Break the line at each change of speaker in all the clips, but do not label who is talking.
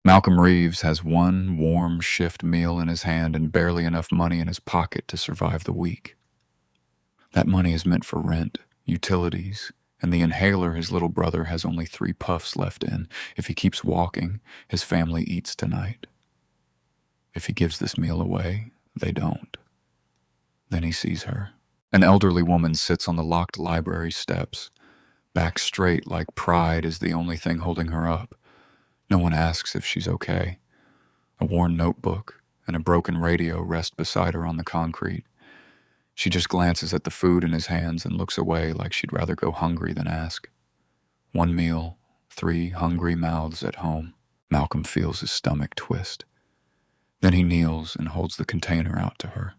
Malcolm Reeves has one warm shift meal in his hand and barely enough money in his pocket to survive the week. That money is meant for rent, utilities, and the inhaler his little brother has only 3 puffs left in. If he keeps walking, his family eats tonight. If he gives this meal away, they don't. Then he sees her. An elderly woman sits on the locked library steps, back straight like pride is the only thing holding her up. No one asks if she's okay. A worn notebook and a broken radio rest beside her on the concrete. She just glances at the food in his hands and looks away like she'd rather go hungry than ask. 1 meal, 3 hungry mouths at home. Malcolm feels his stomach twist. Then he kneels and holds the container out to her.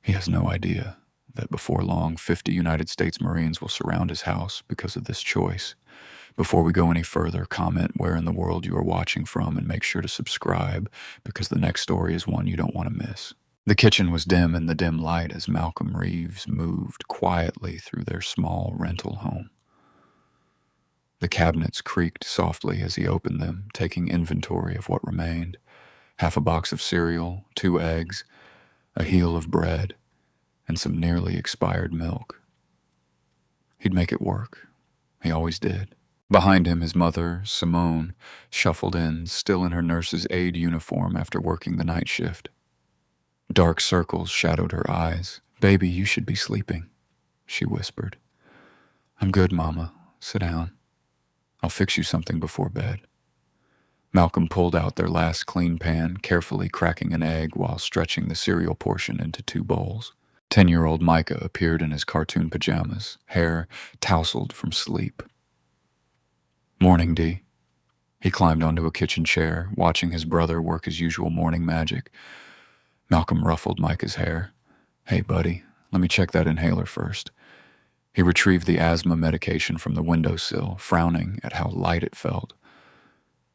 He has no idea that before long, 50 United States Marines will surround his house because of this choice. Before we go any further, comment where in the world you are watching from and make sure to subscribe because the next story is one you don't want to miss. The kitchen was dim in the dim light as Malcolm Reeves moved quietly through their small rental home. The cabinets creaked softly as he opened them, taking inventory of what remained. Half a box of cereal, 2 eggs, a heel of bread, and some nearly expired milk. He'd make it work. He always did. Behind him, his mother, Simone, shuffled in, still in her nurse's aide uniform after working the night shift. Dark circles shadowed her eyes. "Baby, you should be sleeping," she whispered. "I'm good, Mama. Sit down. I'll fix you something before bed." Malcolm pulled out their last clean pan, carefully cracking an egg while stretching the cereal portion into 2 bowls. 10-year-old Micah appeared in his cartoon pajamas, hair tousled from sleep. "Morning, Dee." He climbed onto a kitchen chair, watching his brother work his usual morning magic. Malcolm ruffled Micah's hair. "Hey, buddy, let me check that inhaler first." He retrieved the asthma medication from the windowsill, frowning at how light it felt.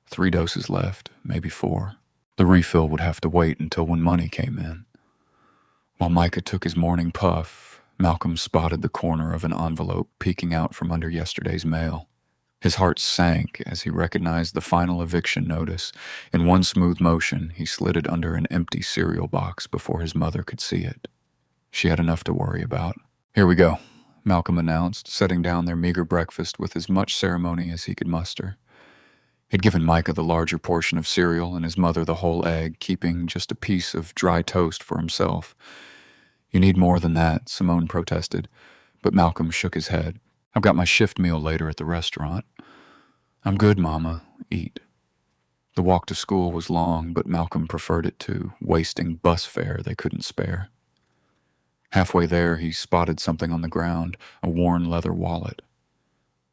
3 doses left, maybe 4. The refill would have to wait until when money came in. While Micah took his morning puff, Malcolm spotted the corner of an envelope peeking out from under yesterday's mail. His heart sank as he recognized the final eviction notice. In one smooth motion, he slid it under an empty cereal box before his mother could see it. She had enough to worry about. "Here we go," Malcolm announced, setting down their meager breakfast with as much ceremony as he could muster. He'd given Micah the larger portion of cereal and his mother the whole egg, keeping just a piece of dry toast for himself. "You need more than that," Simone protested, but Malcolm shook his head. "I've got my shift meal later at the restaurant." "I'm good, Mama. Eat." The walk to school was long, but Malcolm preferred it to, wasting bus fare they couldn't spare. Halfway there, he spotted something on the ground, a worn leather wallet.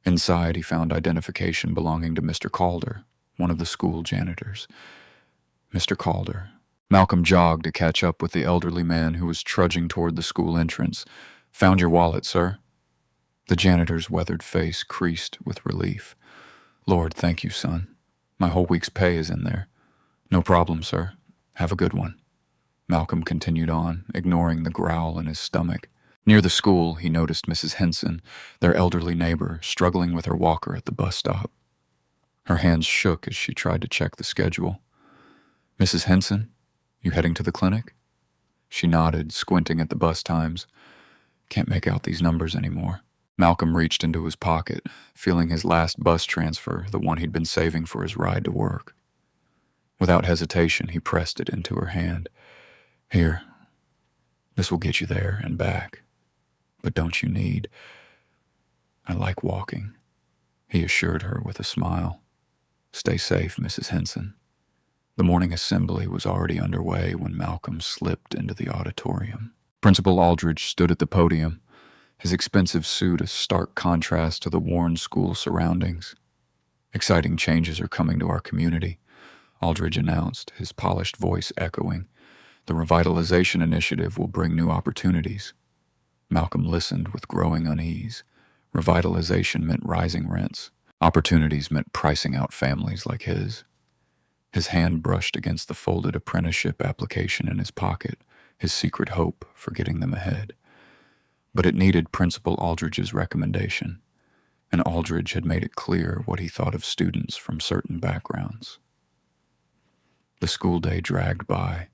Inside, he found identification belonging to Mr. Calder, one of the school janitors. Mr. Calder. Malcolm jogged to catch up with the elderly man who was trudging toward the school entrance. "Found your wallet, sir." The janitor's weathered face creased with relief. "Lord, thank you, son. My whole week's pay is in there." "No problem, sir. Have a good one." Malcolm continued on, ignoring the growl in his stomach. Near the school, he noticed Mrs. Henson, their elderly neighbor, struggling with her walker at the bus stop. Her hands shook as she tried to check the schedule. "Mrs. Henson, you heading to the clinic?" She nodded, squinting at the bus times. "Can't make out these numbers anymore." Malcolm reached into his pocket, feeling his last bus transfer, the one he'd been saving for his ride to work. Without hesitation, he pressed it into her hand. "Here. This will get you there and back. But don't you need—" "I like walking," he assured her with a smile. "Stay safe, Mrs. Henson." The morning assembly was already underway when Malcolm slipped into the auditorium. Principal Aldridge stood at the podium, his expensive suit a stark contrast to the worn school surroundings. "Exciting changes are coming to our community," Aldridge announced, his polished voice echoing. "The revitalization initiative will bring new opportunities." Malcolm listened with growing unease. Revitalization meant rising rents. Opportunities meant pricing out families like his. His hand brushed against the folded apprenticeship application in his pocket, his secret hope for getting them ahead. But it needed Principal Aldridge's recommendation, and Aldridge had made it clear what he thought of students from certain backgrounds. The school day dragged by,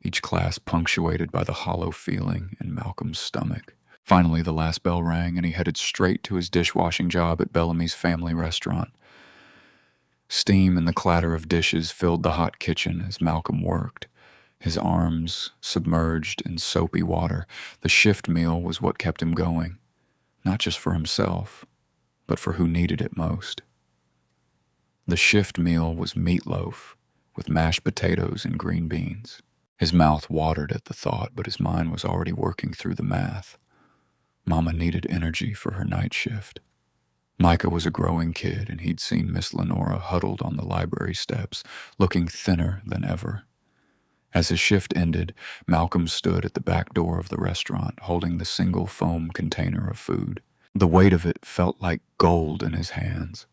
each class punctuated by the hollow feeling in Malcolm's stomach. Finally, the last bell rang, and he headed straight to his dishwashing job at Bellamy's family restaurant. Steam and the clatter of dishes filled the hot kitchen as Malcolm worked, his arms submerged in soapy water. The shift meal was what kept him going, not just for himself, but for who needed it most. The shift meal was meatloaf with mashed potatoes and green beans. His mouth watered at the thought, but his mind was already working through the math. Mama needed energy for her night shift. Micah was a growing kid, and he'd seen Miss Lenora huddled on the library steps, looking thinner than ever. As his shift ended, Malcolm stood at the back door of the restaurant, holding the single foam container of food. The weight of it felt like gold in his hands.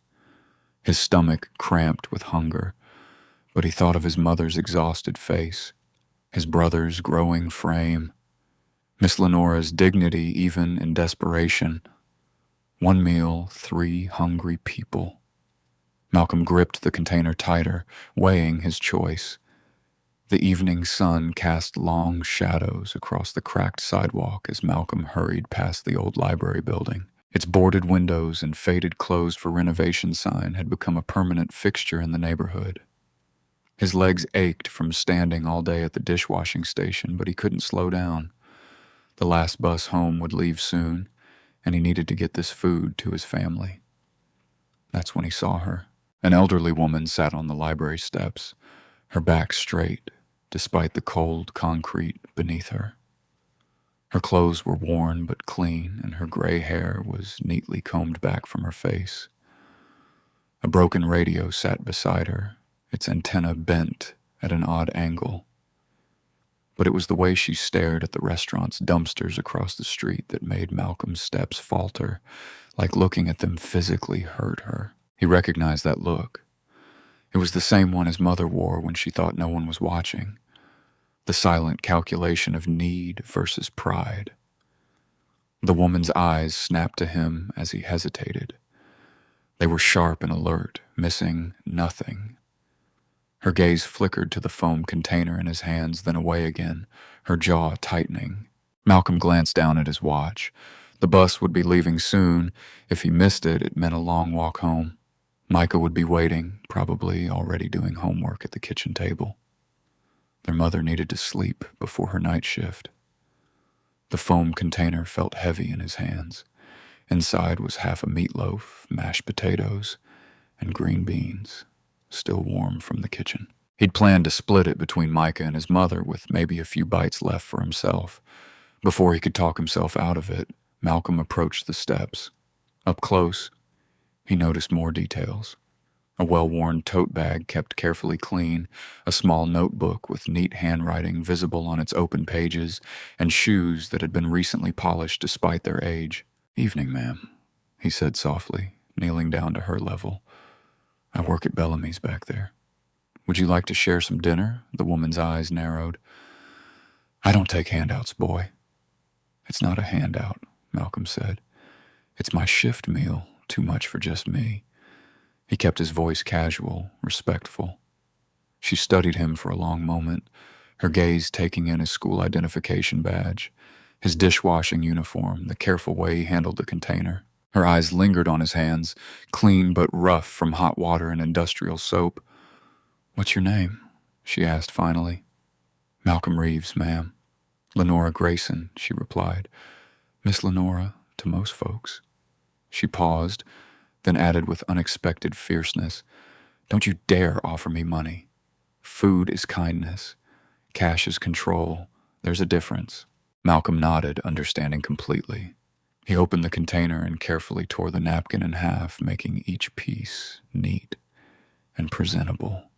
His stomach cramped with hunger, but he thought of his mother's exhausted face, his brother's growing frame, Miss Lenora's dignity even in desperation. One meal, 3 hungry people. Malcolm gripped the container tighter, weighing his choice. The evening sun cast long shadows across the cracked sidewalk as Malcolm hurried past the old library building. Its boarded windows and faded closed for renovation sign had become a permanent fixture in the neighborhood. His legs ached from standing all day at the dishwashing station, but he couldn't slow down. The last bus home would leave soon, and he needed to get this food to his family. That's when he saw her. An elderly woman sat on the library steps, her back straight, despite the cold concrete beneath her. Her clothes were worn but clean, and her gray hair was neatly combed back from her face. A broken radio sat beside her, its antenna bent at an odd angle. But it was the way she stared at the restaurant's dumpsters across the street that made Malcolm's steps falter, like looking at them physically hurt her. He recognized that look. It was the same one his mother wore when she thought no one was watching. The silent calculation of need versus pride. The woman's eyes snapped to him as he hesitated. They were sharp and alert, missing nothing. Her gaze flickered to the foam container in his hands, then away again, her jaw tightening. Malcolm glanced down at his watch. The bus would be leaving soon. If he missed it, it meant a long walk home. Micah would be waiting, probably already doing homework at the kitchen table. Their mother needed to sleep before her night shift. The foam container felt heavy in his hands. Inside was half a meatloaf, mashed potatoes, and green beans, still warm from the kitchen. He'd planned to split it between Micah and his mother, with maybe a few bites left for himself. Before he could talk himself out of it, Malcolm approached the steps. Up close, he noticed more details. A well-worn tote bag kept carefully clean, a small notebook with neat handwriting visible on its open pages, and shoes that had been recently polished despite their age. "Evening, ma'am," he said softly, kneeling down to her level. "I work at Bellamy's back there. Would you like to share some dinner?" The woman's eyes narrowed. "I don't take handouts, boy." "It's not a handout," Malcolm said. "It's my shift meal, too much for just me." He kept his voice casual, respectful. She studied him for a long moment, her gaze taking in his school identification badge, his dishwashing uniform, the careful way he handled the container. Her eyes lingered on his hands, clean but rough from hot water and industrial soap. "What's your name?" she asked finally. "Malcolm Reeves, ma'am." "Lenora Grayson," she replied. "Miss Lenora to most folks." She paused, then added with unexpected fierceness, "Don't you dare offer me money. Food is kindness. Cash is control. There's a difference." Malcolm nodded, understanding completely. He opened the container and carefully tore the napkin in half, making each piece neat and presentable.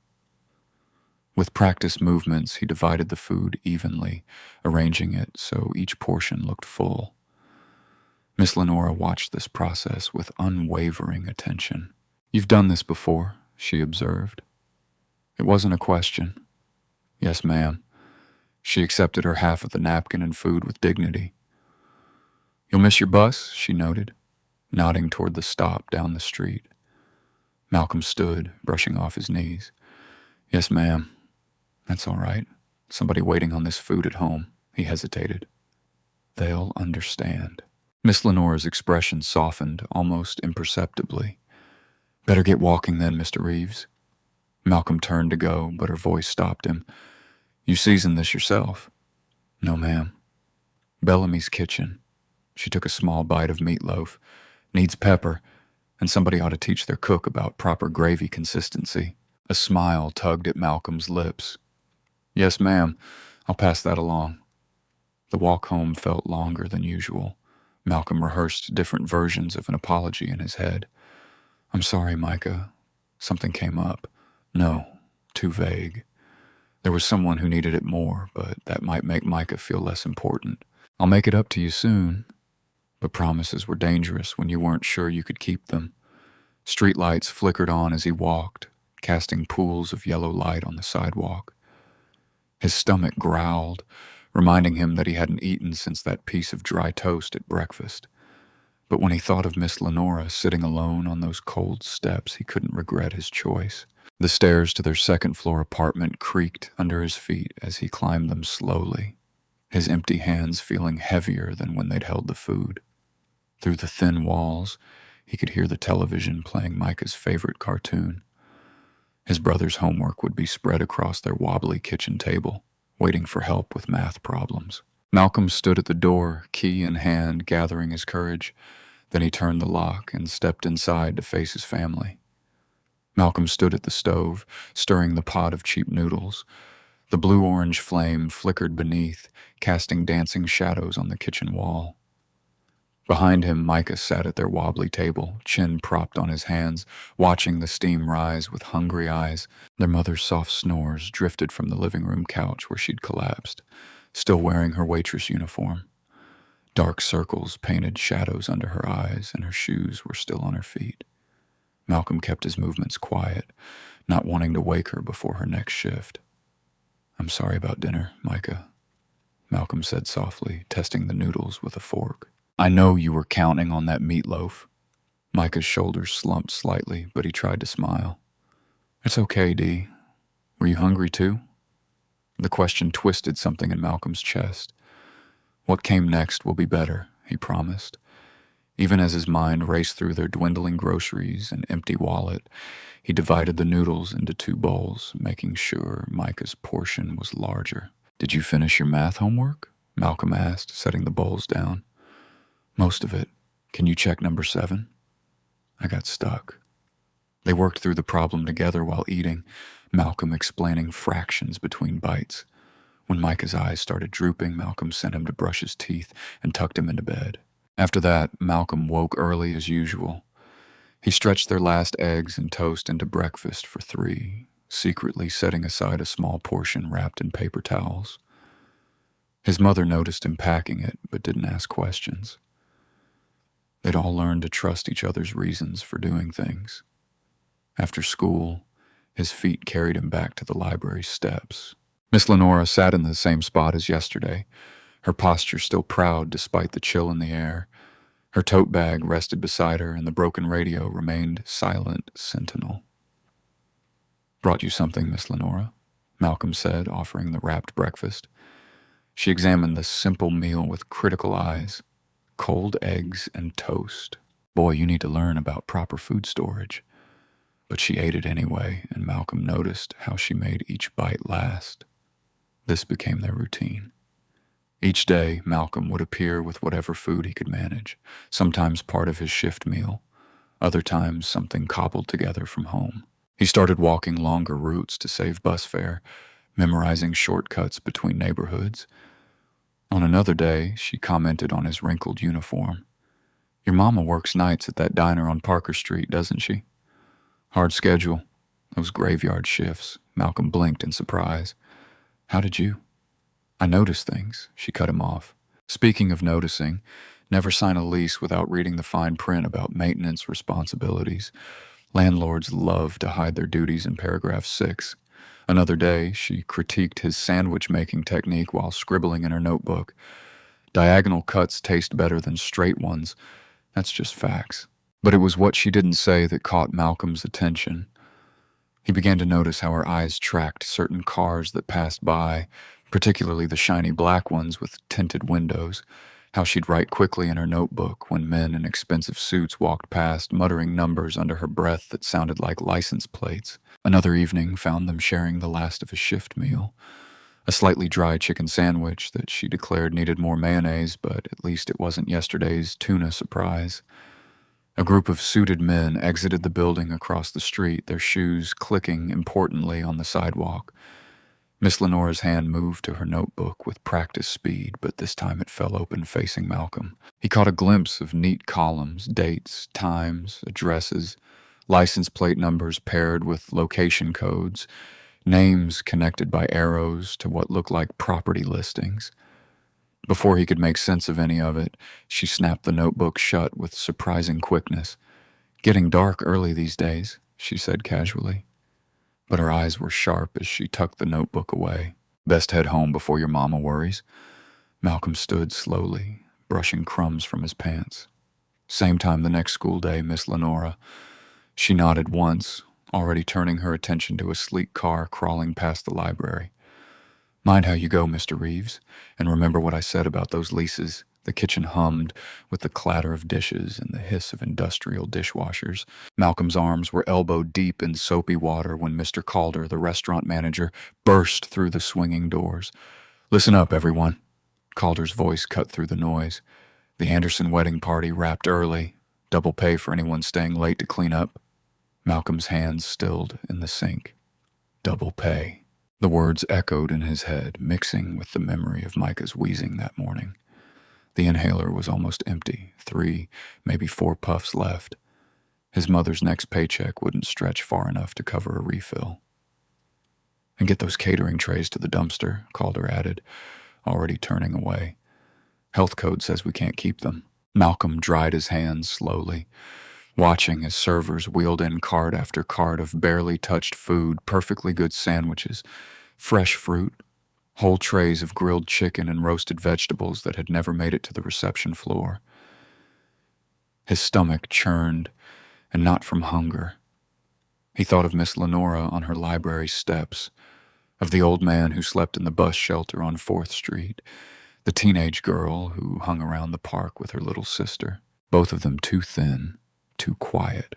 With practiced movements, he divided the food evenly, arranging it so each portion looked full. Miss Lenora watched this process with unwavering attention. "You've done this before," she observed. It wasn't a question. "Yes, ma'am." She accepted her half of the napkin and food with dignity. "You'll miss your bus?" she noted, nodding toward the stop down the street. Malcolm stood, brushing off his knees. "Yes, ma'am." That's all right. Somebody waiting on this food at home. He hesitated. They'll understand. Miss Lenora's expression softened almost imperceptibly. Better get walking then, Mr. Reeves. Malcolm turned to go, but her voice stopped him. You seasoned this yourself? No, ma'am. Bellamy's kitchen. She took a small bite of meatloaf. Needs pepper, and somebody ought to teach their cook about proper gravy consistency. A smile tugged at Malcolm's lips. Yes, ma'am. I'll pass that along. The walk home felt longer than usual. Malcolm rehearsed different versions of an apology in his head. I'm sorry, Micah. Something came up. No, too vague. There was someone who needed it more, but that might make Micah feel less important. I'll make it up to you soon. But promises were dangerous when you weren't sure you could keep them. Streetlights flickered on as he walked, casting pools of yellow light on the sidewalk. His stomach growled, reminding him that he hadn't eaten since that piece of dry toast at breakfast. But when he thought of Miss Lenora sitting alone on those cold steps, he couldn't regret his choice. The stairs to their second-floor apartment creaked under his feet as he climbed them slowly, his empty hands feeling heavier than when they'd held the food. Through the thin walls, he could hear the television playing Micah's favorite cartoon. His brother's homework would be spread across their wobbly kitchen table, waiting for help with math problems. Malcolm stood at the door, key in hand, gathering his courage. Then he turned the lock and stepped inside to face his family. Malcolm stood at the stove, stirring the pot of cheap noodles. The blue-orange flame flickered beneath, casting dancing shadows on the kitchen wall. Behind him, Micah sat at their wobbly table, chin propped on his hands, watching the steam rise with hungry eyes. Their mother's soft snores drifted from the living room couch where she'd collapsed, still wearing her waitress uniform. Dark circles painted shadows under her eyes, and her shoes were still on her feet. Malcolm kept his movements quiet, not wanting to wake her before her next shift. I'm sorry about dinner, Micah, Malcolm said softly, testing the noodles with a fork. I know you were counting on that meatloaf. Micah's shoulders slumped slightly, but he tried to smile. It's okay, Dee. Were you hungry too? The question twisted something in Malcolm's chest. What came next will be better, he promised. Even as his mind raced through their dwindling groceries and empty wallet, he divided the noodles into 2 bowls, making sure Micah's portion was larger. Did you finish your math homework? Malcolm asked, setting the bowls down. Most of it. Can you check number 7? I got stuck. They worked through the problem together while eating, Malcolm explaining fractions between bites. When Micah's eyes started drooping, Malcolm sent him to brush his teeth and tucked him into bed. After that, Malcolm woke early as usual. He stretched their last eggs and toast into breakfast for 3, secretly setting aside a small portion wrapped in paper towels. His mother noticed him packing it, but didn't ask questions. They'd all learned to trust each other's reasons for doing things. After school, his feet carried him back to the library steps. Miss Lenora sat in the same spot as yesterday, her posture still proud despite the chill in the air. Her tote bag rested beside her, and the broken radio remained silent sentinel. Brought you something, Miss Lenora, Malcolm said, offering the wrapped breakfast. She examined the simple meal with critical eyes. Cold eggs and toast. Boy, you need to learn about proper food storage. But she ate it anyway, and Malcolm noticed how she made each bite last. This became their routine. Each day, Malcolm would appear with whatever food he could manage, sometimes part of his shift meal, other times something cobbled together from home. He started walking longer routes to save bus fare, memorizing shortcuts between neighborhoods. On another day, she commented on his wrinkled uniform. Your mama works nights at that diner on Parker Street, doesn't she? Hard schedule. Those graveyard shifts. Malcolm blinked in surprise. How did you? I noticed things, she cut him off. Speaking of noticing, never sign a lease without reading the fine print about maintenance responsibilities. Landlords love to hide their duties in paragraph 6. Another day, she critiqued his sandwich-making technique while scribbling in her notebook. Diagonal cuts taste better than straight ones. That's just facts. But it was what she didn't say that caught Malcolm's attention. He began to notice how her eyes tracked certain cars that passed by, particularly the shiny black ones with tinted windows, how she'd write quickly in her notebook when men in expensive suits walked past, muttering numbers under her breath that sounded like license plates. Another evening found them sharing the last of a shift meal, a slightly dry chicken sandwich that she declared needed more mayonnaise, but at least it wasn't yesterday's tuna surprise. A group of suited men exited the building across the street, their shoes clicking importantly on the sidewalk. Miss Lenora's hand moved to her notebook with practiced speed, but this time it fell open facing Malcolm. He caught a glimpse of neat columns, dates, times, addresses, license plate numbers paired with location codes, names connected by arrows to what looked like property listings. Before he could make sense of any of it, she snapped the notebook shut with surprising quickness. "Getting dark early these days," she said casually. But her eyes were sharp as she tucked the notebook away. "Best head home before your mama worries." Malcolm stood slowly, brushing crumbs from his pants. Same time the next school day, Miss Lenora. She nodded once, already turning her attention to a sleek car crawling past the library. "Mind how you go, Mr. Reeves, and remember what I said about those leases." The kitchen hummed with the clatter of dishes and the hiss of industrial dishwashers. Malcolm's arms were elbow-deep in soapy water when Mr. Calder, the restaurant manager, burst through the swinging doors. "Listen up, everyone." Calder's voice cut through the noise. "The Anderson wedding party wrapped early. Double pay for anyone staying late to clean up." Malcolm's hands stilled in the sink. Double pay. The words echoed in his head, mixing with the memory of Micah's wheezing that morning. The inhaler was almost empty, 3, maybe 4 puffs left. His mother's next paycheck wouldn't stretch far enough to cover a refill. "And get those catering trays to the dumpster," Calder added, already turning away. "Health code says we can't keep them." Malcolm dried his hands slowly, watching as servers wheeled in cart after cart of barely touched food, perfectly good sandwiches, fresh fruit, whole trays of grilled chicken and roasted vegetables that had never made it to the reception floor. His stomach churned, and not from hunger. He thought of Miss Lenora on her library steps, of the old man who slept in the bus shelter on 4th Street, the teenage girl who hung around the park with her little sister, both of them too thin, too quiet.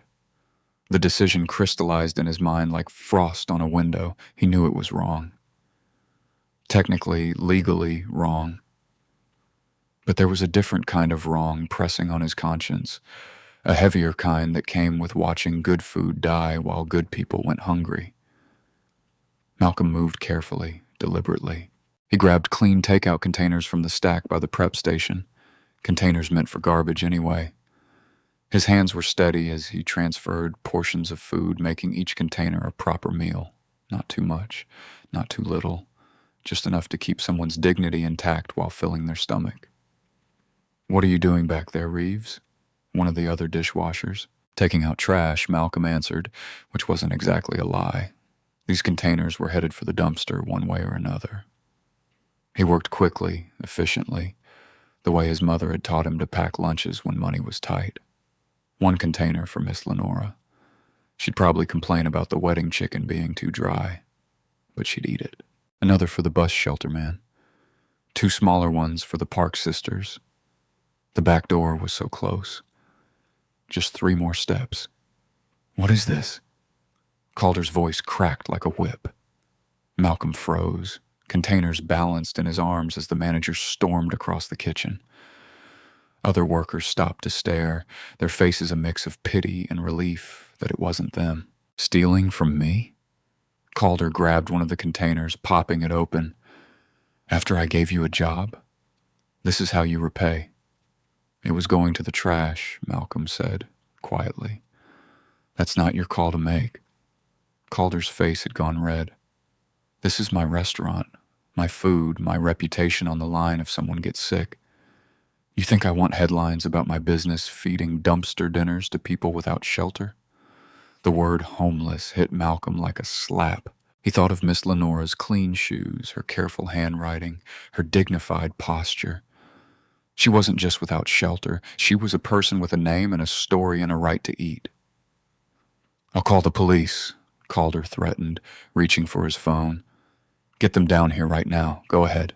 The decision crystallized in his mind like frost on a window. He knew it was wrong. Technically, legally wrong. But there was a different kind of wrong pressing on his conscience, a heavier kind that came with watching good food die while good people went hungry. Malcolm moved carefully, deliberately. He grabbed clean takeout containers from the stack by the prep station, containers meant for garbage anyway. His hands were steady as he transferred portions of food, making each container a proper meal. Not too much, not too little, just enough to keep someone's dignity intact while filling their stomach. "What are you doing back there, Reeves?" One of the other dishwashers. "Taking out trash," Malcolm answered, which wasn't exactly a lie. These containers were headed for the dumpster one way or another. He worked quickly, efficiently, the way his mother had taught him to pack lunches when money was tight. One container for Miss Lenora. She'd probably complain about the wedding chicken being too dry, but she'd eat it. Another for the bus shelter man. 2 smaller ones for the Park sisters. The back door was so close. Just 3 more steps. "What is this?" Calder's voice cracked like a whip. Malcolm froze, containers balanced in his arms as the manager stormed across the kitchen. Other workers stopped to stare, their faces a mix of pity and relief that it wasn't them. "Stealing from me?" Calder grabbed one of the containers, popping it open. "After I gave you a job? This is how you repay." "It was going to the trash," Malcolm said, quietly. "That's not your call to make." Calder's face had gone red. "This is my restaurant, my food, my reputation on the line if someone gets sick. You think I want headlines about my business feeding dumpster dinners to people without shelter?" The word homeless hit Malcolm like a slap. He thought of Miss Lenora's clean shoes, her careful handwriting, her dignified posture. She wasn't just without shelter. She was a person with a name and a story and a right to eat. "I'll call the police," Calder threatened, reaching for his phone. "Get them down here right now. Go ahead."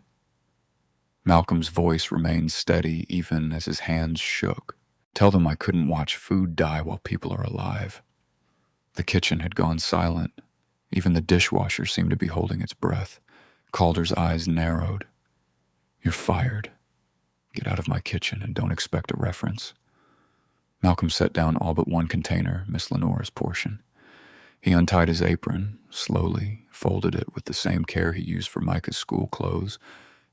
Malcolm's voice remained steady even as his hands shook. "Tell them I couldn't watch food die while people are alive." The kitchen had gone silent. Even the dishwasher seemed to be holding its breath. Calder's eyes narrowed. "You're fired. Get out of my kitchen and don't expect a reference." Malcolm set down all but one container, Miss Lenora's portion. He untied his apron, slowly, folded it with the same care he used for Micah's school clothes,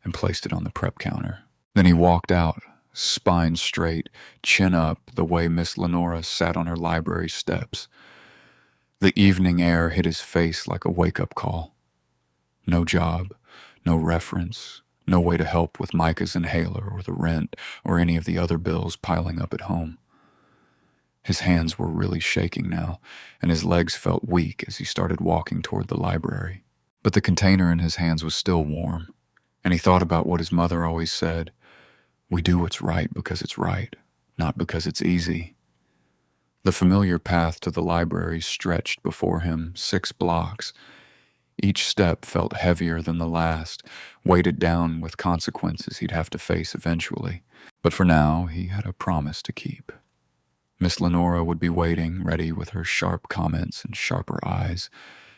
and placed it on the prep counter. Then he walked out, spine straight, chin up, the way Miss Lenora sat on her library steps. The evening air hit his face like a wake-up call. No job, no reference, no way to help with Micah's inhaler or the rent or any of the other bills piling up at home. His hands were really shaking now, and his legs felt weak as he started walking toward the library. But the container in his hands was still warm, and he thought about what his mother always said: "We do what's right because it's right, not because it's easy." The familiar path to the library stretched before him 6 blocks. Each step felt heavier than the last, weighted down with consequences he'd have to face eventually. But for now, he had a promise to keep. Miss Lenora would be waiting, ready with her sharp comments and sharper eyes,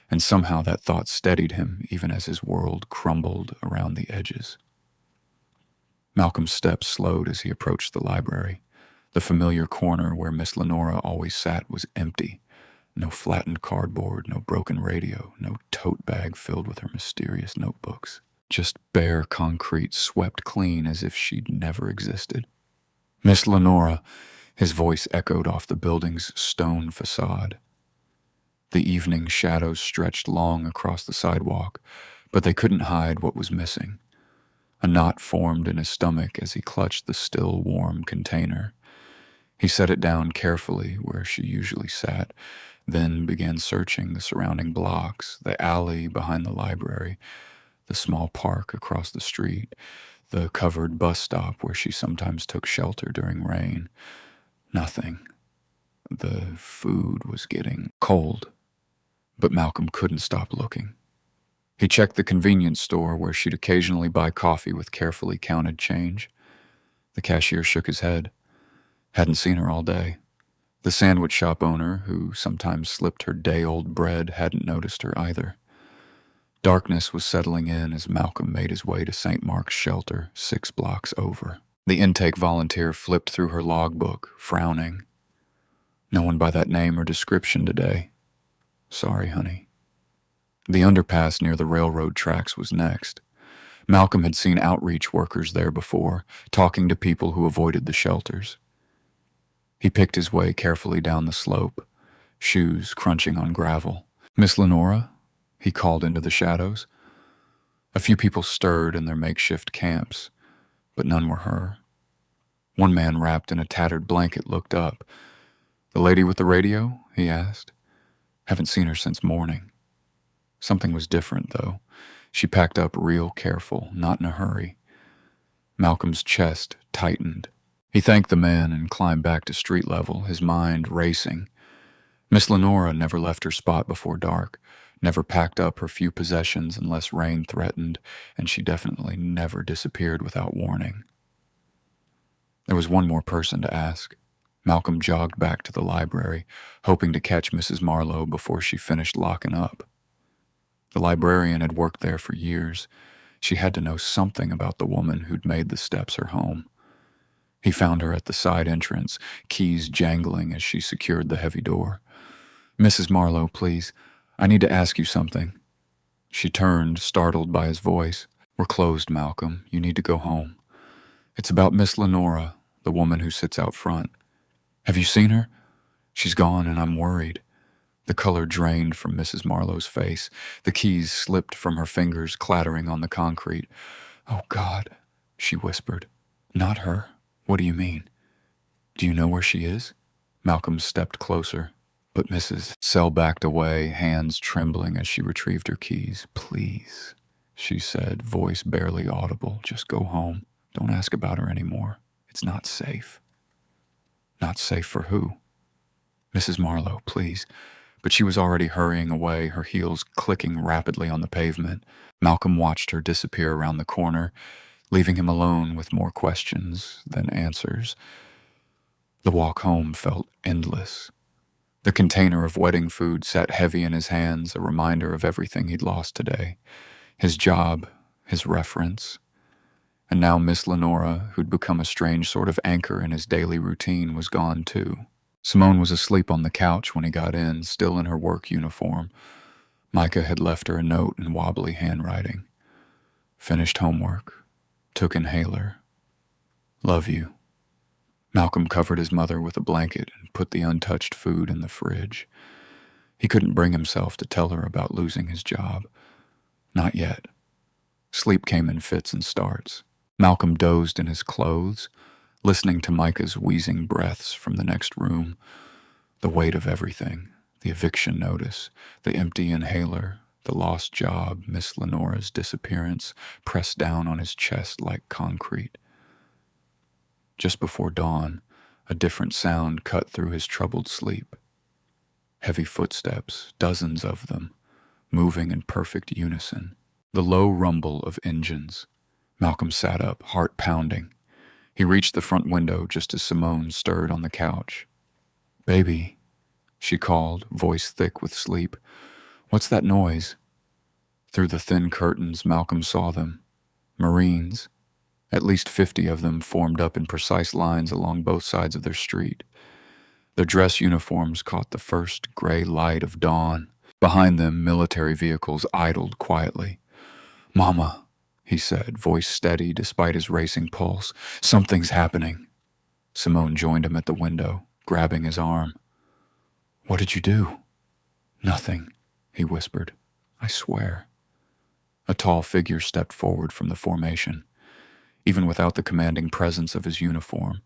and somehow that thought steadied him even as his world crumbled around the edges. Malcolm's steps slowed as he approached the library. The familiar corner where Miss Lenora always sat was empty. No flattened cardboard, no broken radio, no tote bag filled with her mysterious notebooks. Just bare concrete swept clean as if she'd never existed. "Miss Lenora," his voice echoed off the building's stone facade. The evening shadows stretched long across the sidewalk, but they couldn't hide what was missing. A knot formed in his stomach as he clutched the still warm container. He set it down carefully where she usually sat, then began searching the surrounding blocks, the alley behind the library, the small park across the street, the covered bus stop where she sometimes took shelter during rain. Nothing. The food was getting cold, but Malcolm couldn't stop looking. He checked the convenience store where she'd occasionally buy coffee with carefully counted change. The cashier shook his head. Hadn't seen her all day. The sandwich shop owner, who sometimes slipped her day-old bread, hadn't noticed her either. Darkness was settling in as Malcolm made his way to St. Mark's shelter, 6 blocks over. The intake volunteer flipped through her logbook, frowning. "No one by that name or description today." "Sorry, honey." The underpass near the railroad tracks was next. Malcolm had seen outreach workers there before, talking to people who avoided the shelters. He picked his way carefully down the slope, shoes crunching on gravel. "Miss Lenora?" he called into the shadows. A few people stirred in their makeshift camps, but none were her. One man wrapped in a tattered blanket looked up. "The lady with the radio?" he asked. "Haven't seen her since morning." Something was different, though. She packed up real careful, not in a hurry. Malcolm's chest tightened. He thanked the man and climbed back to street level, his mind racing. Miss Lenora never left her spot before dark, never packed up her few possessions unless rain threatened, and she definitely never disappeared without warning. There was one more person to ask. Malcolm jogged back to the library, hoping to catch Mrs. Marlowe before she finished locking up. The librarian had worked there for years. She had to know something about the woman who'd made the steps her home. He found her at the side entrance, keys jangling as she secured the heavy door. "Mrs. Marlowe, please. I need to ask you something." She turned, startled by his voice. "We're closed, Malcolm. You need to go home. It's about Miss Lenora, the woman who sits out front. Have you seen her? She's gone and I'm worried." The color drained from Mrs. Marlowe's face. The keys slipped from her fingers, clattering on the concrete. "Oh, God," she whispered. "Not her. What do you mean? Do you know where she is?" Malcolm stepped closer, but Mrs. Sell backed away, hands trembling as she retrieved her keys. "Please," she said, voice barely audible. "Just go home. Don't ask about her anymore. It's not safe." "Not safe for who?" "Mrs. Marlowe, please. but she was already hurrying away, her heels clicking rapidly on the pavement. Malcolm watched her disappear around the corner, leaving him alone with more questions than answers. The walk home felt endless. The container of wedding food sat heavy in his hands, a reminder of everything he'd lost today. His job, his reference. And now Miss Lenora, who'd become a strange sort of anchor in his daily routine, was gone too. Simone was asleep on the couch when he got in, still in her work uniform. Micah had left her a note in wobbly handwriting. Finished homework. Took inhaler. Love you. Malcolm covered his mother with a blanket and put the untouched food in the fridge. He couldn't bring himself to tell her about losing his job. Not yet. Sleep came in fits and starts. Malcolm dozed in his clothes, listening to Micah's wheezing breaths from the next room. The weight of everything, the eviction notice, the empty inhaler, the lost job, Miss Lenora's disappearance, pressed down on his chest like concrete. Just before dawn, a different sound cut through his troubled sleep. Heavy footsteps, dozens of them, moving in perfect unison. The low rumble of engines. Malcolm sat up, heart pounding. He reached the front window just as Simone stirred on the couch. "Baby," she called, voice thick with sleep. "What's that noise?" Through the thin curtains, Malcolm saw them. Marines. At least 50 of them formed up in precise lines along both sides of their street. Their dress uniforms caught the first gray light of dawn. Behind them, military vehicles idled quietly. "Mama," he said, voice steady despite his racing pulse. "Something's happening." Simone joined him at the window, grabbing his arm. "What did you do?" "Nothing," he whispered. "I swear." A tall figure stepped forward from the formation. Even without the commanding presence of his uniform,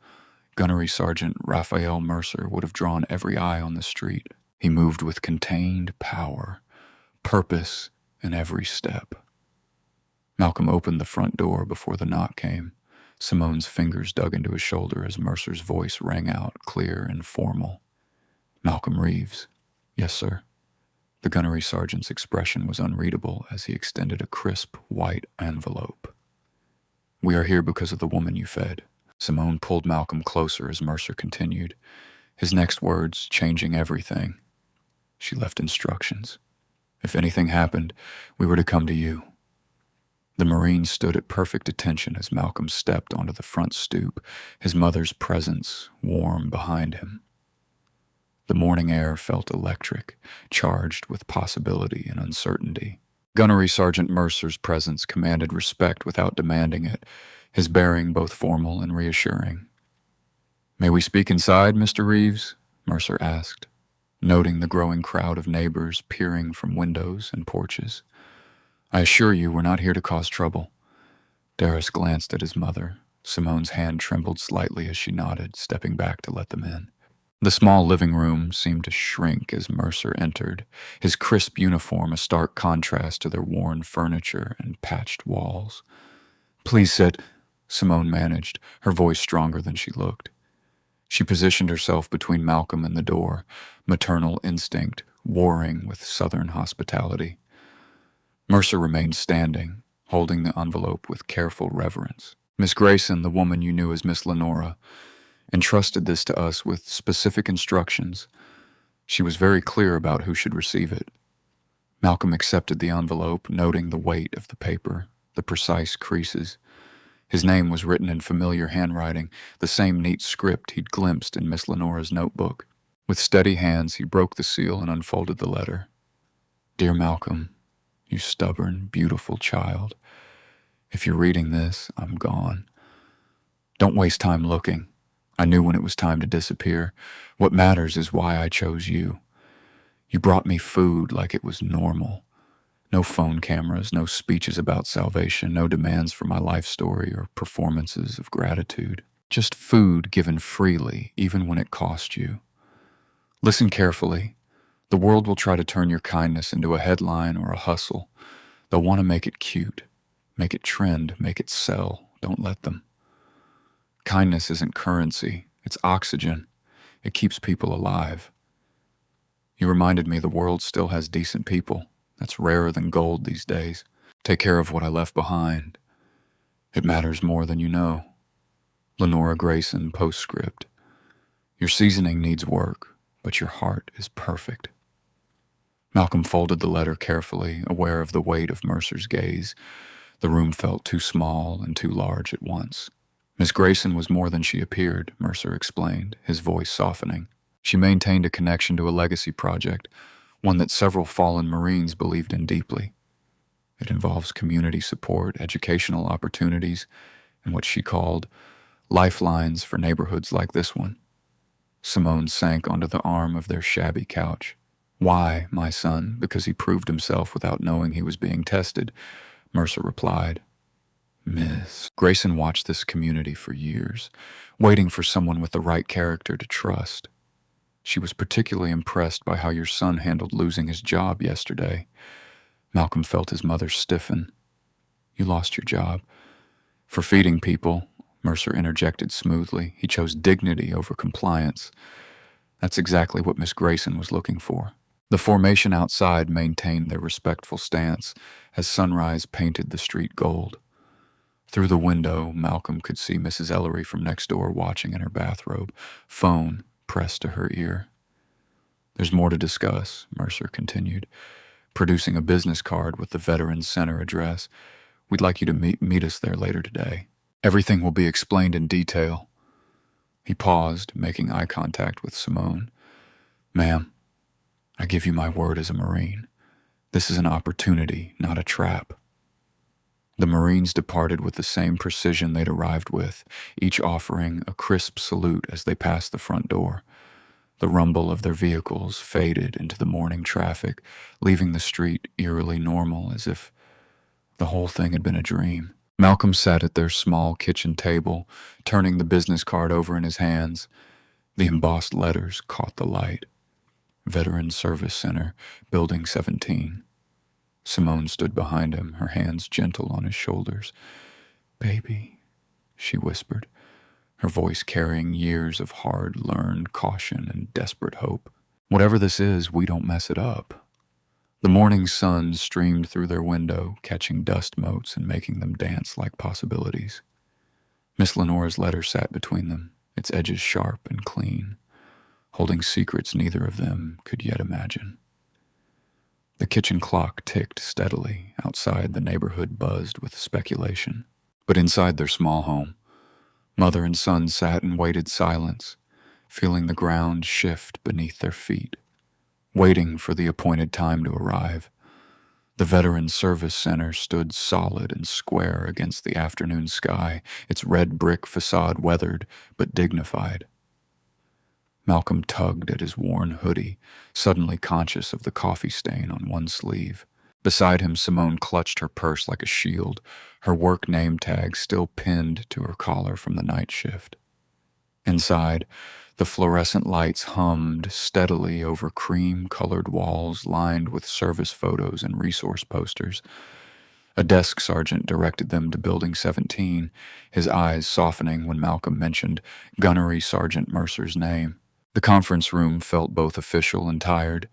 Gunnery Sergeant Raphael Mercer would have drawn every eye on the street. He moved with contained power, purpose in every step. Malcolm opened the front door before the knock came. Simone's fingers dug into his shoulder as Mercer's voice rang out, clear and formal. "Malcolm Reeves." "Yes, sir." The gunnery sergeant's expression was unreadable as he extended a crisp, white envelope. "We are here because of the woman you fed." Simone pulled Malcolm closer as Mercer continued, his next words changing everything. "She left instructions. If anything happened, we were to come to you." The Marine stood at perfect attention as Malcolm stepped onto the front stoop, his mother's presence warm behind him. The morning air felt electric, charged with possibility and uncertainty. Gunnery Sergeant Mercer's presence commanded respect without demanding it, his bearing both formal and reassuring. "May we speak inside, Mr. Reeves?" Mercer asked, noting the growing crowd of neighbors peering from windows and porches. "I assure you we're not here to cause trouble." Darius glanced at his mother. Simone's hand trembled slightly as she nodded, stepping back to let them in. The small living room seemed to shrink as Mercer entered, his crisp uniform a stark contrast to their worn furniture and patched walls. "Please sit," Simone managed, her voice stronger than she looked. She positioned herself between Malcolm and the door, maternal instinct warring with southern hospitality. Mercer remained standing, holding the envelope with careful reverence. "Miss Grayson, the woman you knew as Miss Lenora, entrusted this to us with specific instructions. She was very clear about who should receive it." Malcolm accepted the envelope, noting the weight of the paper, the precise creases. His name was written in familiar handwriting, the same neat script he'd glimpsed in Miss Lenora's notebook. With steady hands, he broke the seal and unfolded the letter. "Dear Malcolm, you stubborn, beautiful child. If you're reading this, I'm gone. Don't waste time looking. I knew when it was time to disappear. What matters is why I chose you. You brought me food like it was normal. No phone cameras, no speeches about salvation, no demands for my life story or performances of gratitude. Just food given freely, even when it cost you. Listen carefully. The world will try to turn your kindness into a headline or a hustle. They'll want to make it cute, make it trend, make it sell. Don't let them. Kindness isn't currency, it's oxygen. It keeps people alive. You reminded me the world still has decent people. That's rarer than gold these days. Take care of what I left behind. It matters more than you know. Lenora Grayson, postscript. Your seasoning needs work, but your heart is perfect. Malcolm folded the letter carefully, aware of the weight of Mercer's gaze. The room felt too small and too large at once. Miss Grayson was more than she appeared, Mercer explained, his voice softening. She maintained a connection to a legacy project, one that several fallen Marines believed in deeply. It involves community support, educational opportunities, and what she called lifelines for neighborhoods like this one. Simone sank onto the arm of their shabby couch. Why, my son? Because he proved himself without knowing he was being tested, Mercer replied. Miss Grayson watched this community for years, waiting for someone with the right character to trust. She was particularly impressed by how your son handled losing his job yesterday. Malcolm felt his mother stiffen. You lost your job. For feeding people, Mercer interjected smoothly. He chose dignity over compliance. That's exactly what Miss Grayson was looking for. The formation outside maintained their respectful stance as sunrise painted the street gold. Through the window, Malcolm could see Mrs. Ellery from next door watching in her bathrobe, phone pressed to her ear. There's more to discuss, Mercer continued, producing a business card with the Veterans Center address. We'd like you to meet us there later today. Everything will be explained in detail. He paused, making eye contact with Simone. Ma'am, I give you my word as a Marine. This is an opportunity, not a trap. The Marines departed with the same precision they'd arrived with, each offering a crisp salute as they passed the front door. The rumble of their vehicles faded into the morning traffic, leaving the street eerily normal, as if the whole thing had been a dream. Malcolm sat at their small kitchen table, turning the business card over in his hands. The embossed letters caught the light. Veteran Service Center, Building 17. Simone stood behind him, her hands gentle on his shoulders. Baby, she whispered, her voice carrying years of hard-learned caution and desperate hope. Whatever this is, we don't mess it up. The morning sun streamed through their window, catching dust motes and making them dance like possibilities. Miss Lenora's letter sat between them, its edges sharp and clean, holding secrets neither of them could yet imagine. The kitchen clock ticked steadily. Outside, the neighborhood buzzed with speculation. But inside their small home, mother and son sat in waited silence, feeling the ground shift beneath their feet, waiting for the appointed time to arrive. The Veteran Service Center stood solid and square against the afternoon sky, its red brick facade weathered but dignified. Malcolm tugged at his worn hoodie, suddenly conscious of the coffee stain on one sleeve. Beside him, Simone clutched her purse like a shield, her work name tag still pinned to her collar from the night shift. Inside, the fluorescent lights hummed steadily over cream-colored walls lined with service photos and resource posters. A desk sergeant directed them to Building 17, his eyes softening when Malcolm mentioned Gunnery Sergeant Mercer's name. The conference room felt both official and tired,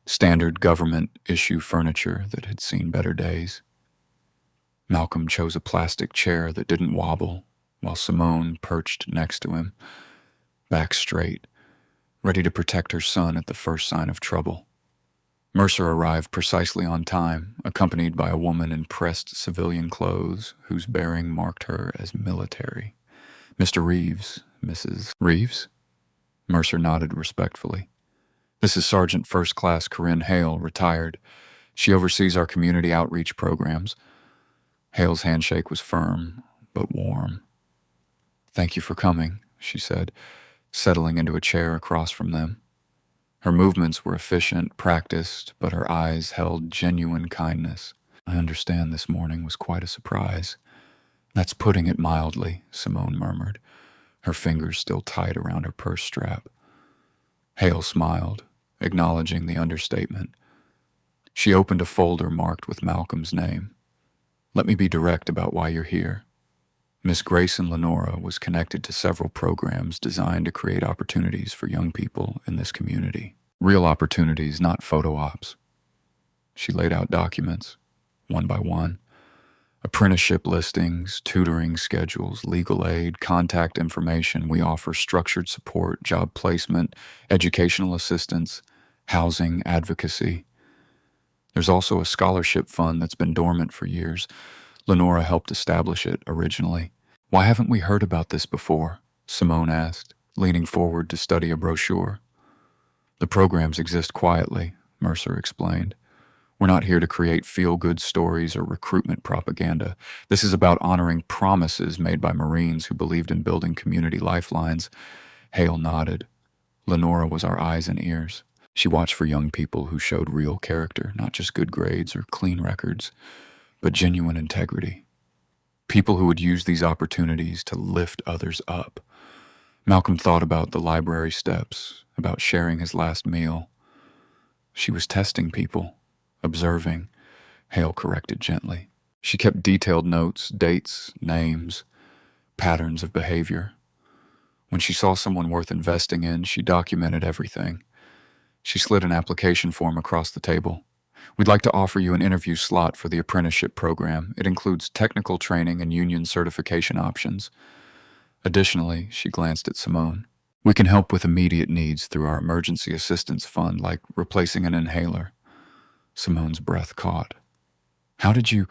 standard government-issue furniture that had seen better days. Malcolm chose a plastic chair that didn't wobble, while Simone perched next to him, back straight, ready to protect her son at the first sign of trouble. Mercer arrived precisely on time, accompanied by a woman in pressed civilian clothes whose bearing marked her as military. Mr. Reeves, Mrs. Reeves? Mercer nodded respectfully. This is Sergeant First Class Corinne Hale, retired. She oversees our community outreach programs. Hale's handshake was firm, but warm. Thank you for coming, she said, settling into a chair across from them. Her movements were efficient, practiced, but her eyes held genuine kindness. I understand this morning was quite a surprise. That's putting it mildly, Simone murmured, her fingers still tight around her purse strap. Hale smiled, acknowledging the understatement. She opened a folder marked with Malcolm's name. Let me be direct about why you're here. Miss Grayson Lenora was connected to several programs designed to create opportunities for young people in this community. Real opportunities, not photo ops. She laid out documents, one by one. Apprenticeship listings, tutoring schedules, legal aid, contact information. We offer structured support, job placement, educational assistance, housing, advocacy. There's also a scholarship fund that's been dormant for years. Lenora helped establish it originally. Why haven't we heard about this before? Simone asked, leaning forward to study a brochure. The programs exist quietly, Mercer explained. We're not here to create feel-good stories or recruitment propaganda. This is about honoring promises made by Marines who believed in building community lifelines. Hale nodded. Lenora was our eyes and ears. She watched for young people who showed real character, not just good grades or clean records, but genuine integrity. People who would use these opportunities to lift others up. Malcolm thought about the library steps, about sharing his last meal. She was testing people. Observing, Hale corrected gently. She kept detailed notes, dates, names, patterns of behavior. When she saw someone worth investing in, she documented everything. She slid an application form across the table. We'd like to offer you an interview slot for the apprenticeship program. It includes technical training and union certification options. Additionally, she glanced at Simone. We can help with immediate needs through our emergency assistance fund, like replacing an inhaler. Simone's breath caught. How did you...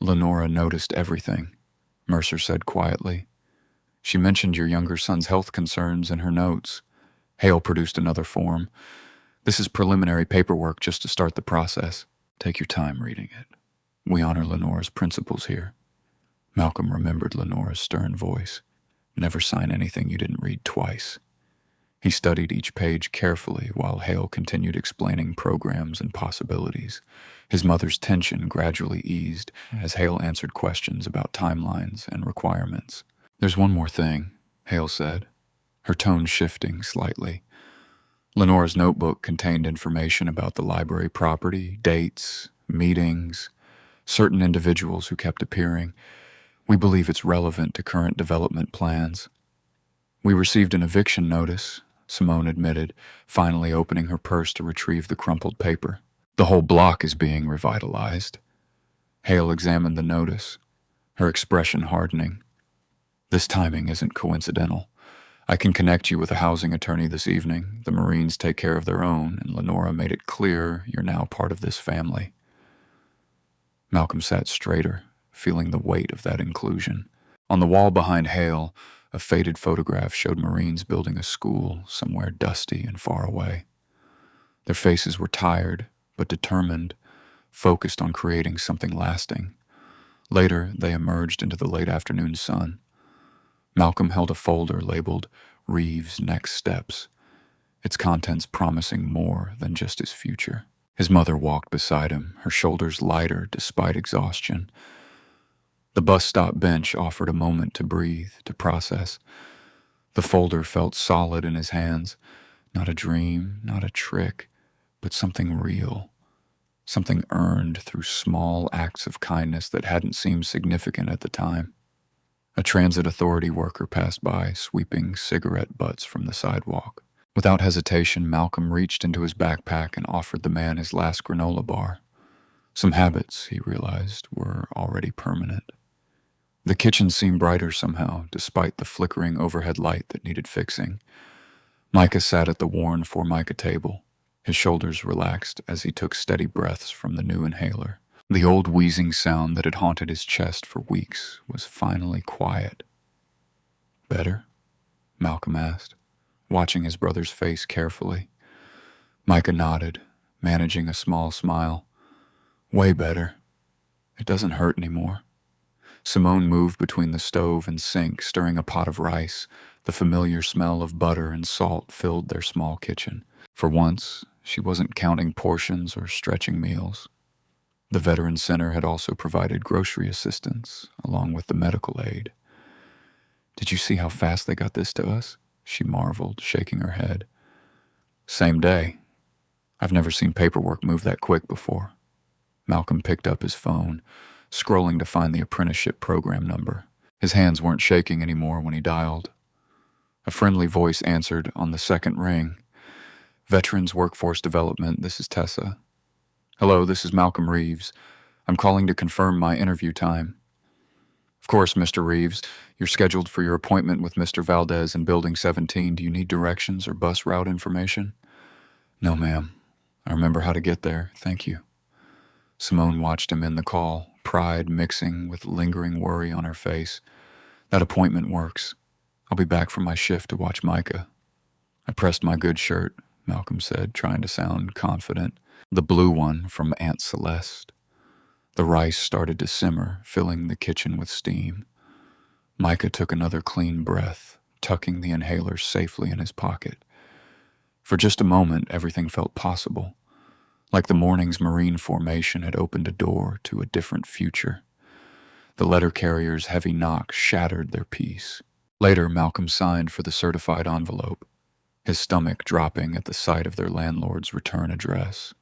Lenora noticed everything, Mercer said quietly. She mentioned your younger son's health concerns in her notes. Hale produced another form. This is preliminary paperwork just to start the process. Take your time reading it. We honor Lenora's principles here. Malcolm remembered Lenora's stern voice. Never sign anything you didn't read twice. He studied each page carefully while Hale continued explaining programs and possibilities. His mother's tension gradually eased as Hale answered questions about timelines and requirements. There's one more thing, Hale said, her tone shifting slightly. Lenora's notebook contained information about the library property, dates, meetings, certain individuals who kept appearing. We believe it's relevant to current development plans. We received an eviction notice, Simone admitted, finally opening her purse to retrieve the crumpled paper. The whole block is being revitalized. Hale examined the notice, her expression hardening. This timing isn't coincidental. I can connect you with a housing attorney this evening. The Marines take care of their own, and Lenora made it clear you're now part of this family. Malcolm sat straighter, feeling the weight of that inclusion. On the wall behind Hale, a faded photograph showed Marines building a school somewhere dusty and far away. Their faces were tired, but determined, focused on creating something lasting. Later, they emerged into the late afternoon sun. Malcolm held a folder labeled Reeves' Next Steps, its contents promising more than just his future. His mother walked beside him, her shoulders lighter despite exhaustion. The bus stop bench offered a moment to breathe, to process. The folder felt solid in his hands, not a dream, not a trick, but something real, something earned through small acts of kindness that hadn't seemed significant at the time. A transit authority worker passed by, sweeping cigarette butts from the sidewalk. Without hesitation, Malcolm reached into his backpack and offered the man his last granola bar. Some habits, he realized, were already permanent. The kitchen seemed brighter somehow, despite the flickering overhead light that needed fixing. Micah sat at the worn Formica table. His shoulders relaxed as he took steady breaths from the new inhaler. The old wheezing sound that had haunted his chest for weeks was finally quiet. Better? Malcolm asked, watching his brother's face carefully. Micah nodded, managing a small smile. Way better. It doesn't hurt anymore. Simone moved between the stove and sink, stirring a pot of rice. The familiar smell of butter and salt filled their small kitchen. For once, she wasn't counting portions or stretching meals. The Veteran Center had also provided grocery assistance, along with the medical aid. Did you see how fast they got this to us? She marveled, shaking her head. Same day. I've never seen paperwork move that quick before. Malcolm picked up his phone, scrolling to find the apprenticeship program number. His hands weren't shaking anymore when he dialed. A friendly voice answered on the second ring. Veterans Workforce Development, this is Tessa. Hello, this is Malcolm Reeves. I'm calling to confirm my interview time. Of course, Mr. Reeves, you're scheduled for your appointment with Mr. Valdez in Building 17. Do you need directions or bus route information? No, ma'am. I remember how to get there. Thank you. Simone watched him end the call, pride mixing with lingering worry on her face. That appointment works. I'll be back from my shift to watch Micah. I pressed my good shirt, Malcolm said, trying to sound confident. The blue one from Aunt Celeste. The rice started to simmer, filling the kitchen with steam. Micah took another clean breath, tucking the inhaler safely in his pocket. For just a moment, everything felt possible, like the morning's Marine formation had opened a door to a different future. The letter carrier's heavy knock shattered their peace. Later, Malcolm signed for the certified envelope, his stomach dropping at the sight of their landlord's return address.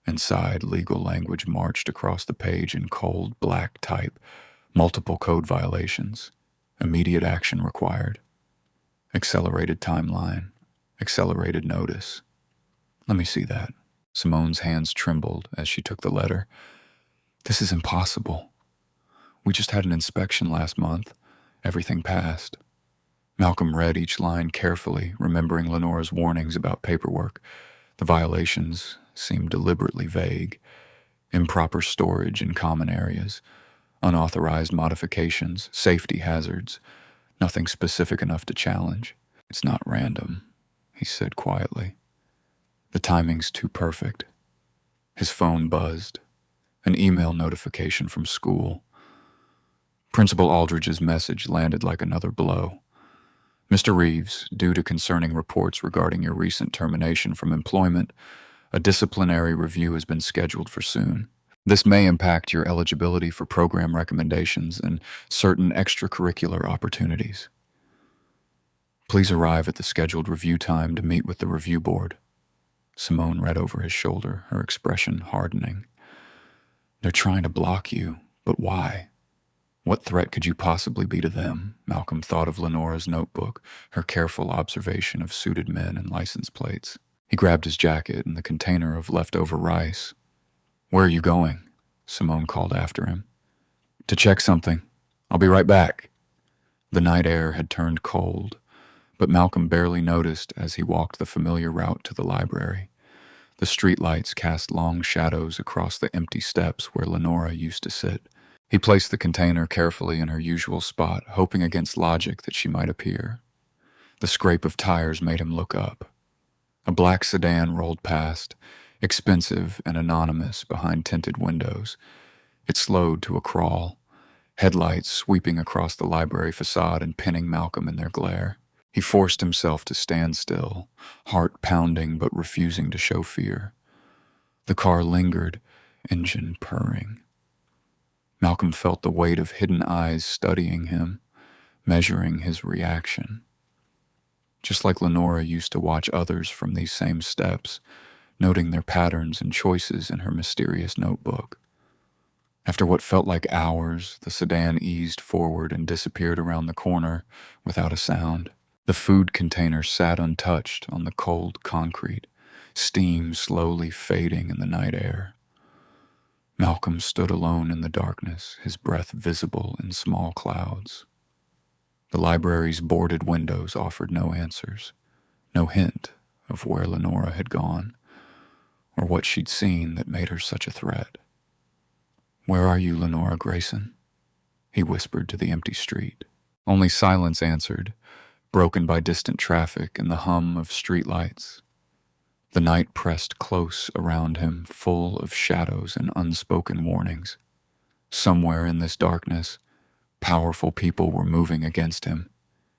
Inside, legal language marched across the page in cold, black type, multiple code violations, immediate action required, accelerated timeline, accelerated notice. Let me see that. Simone's hands trembled as she took the letter. This is impossible. We just had an inspection last month. Everything passed. Malcolm read each line carefully, remembering Lenora's warnings about paperwork. The violations seemed deliberately vague. Improper storage in common areas, unauthorized modifications, safety hazards, nothing specific enough to challenge. It's not random, he said quietly. The timing's too perfect. His phone buzzed. An email notification from school. Principal Aldridge's message landed like another blow. Mr. Reeves, due to concerning reports regarding your recent termination from employment, a disciplinary review has been scheduled for soon. This may impact your eligibility for program recommendations and certain extracurricular opportunities. Please arrive at the scheduled review time to meet with the review board. Simone read over his shoulder, her expression hardening. They're trying to block you, but why? What threat could you possibly be to them? Malcolm thought of Lenora's notebook, her careful observation of suited men and license plates. He grabbed his jacket and the container of leftover rice. Where are you going? Simone called after him. To check something. I'll be right back. The night air had turned cold, but Malcolm barely noticed as he walked the familiar route to the library. The streetlights cast long shadows across the empty steps where Lenora used to sit. He placed the container carefully in her usual spot, hoping against logic that she might appear. The scrape of tires made him look up. A black sedan rolled past, expensive and anonymous behind tinted windows. It slowed to a crawl, headlights sweeping across the library facade and pinning Malcolm in their glare. He forced himself to stand still, heart pounding but refusing to show fear. The car lingered, engine purring. Malcolm felt the weight of hidden eyes studying him, measuring his reaction. Just like Lenora used to watch others from these same steps, noting their patterns and choices in her mysterious notebook. After what felt like hours, the sedan eased forward and disappeared around the corner without a sound. The food container sat untouched on the cold concrete, steam slowly fading in the night air. Malcolm stood alone in the darkness, his breath visible in small clouds. The library's boarded windows offered no answers, no hint of where Lenora had gone, or what she'd seen that made her such a threat. Where are you, Lenora Grayson? He whispered to the empty street. Only silence answered, broken by distant traffic and the hum of streetlights. The night pressed close around him, full of shadows and unspoken warnings. Somewhere in this darkness, powerful people were moving against him,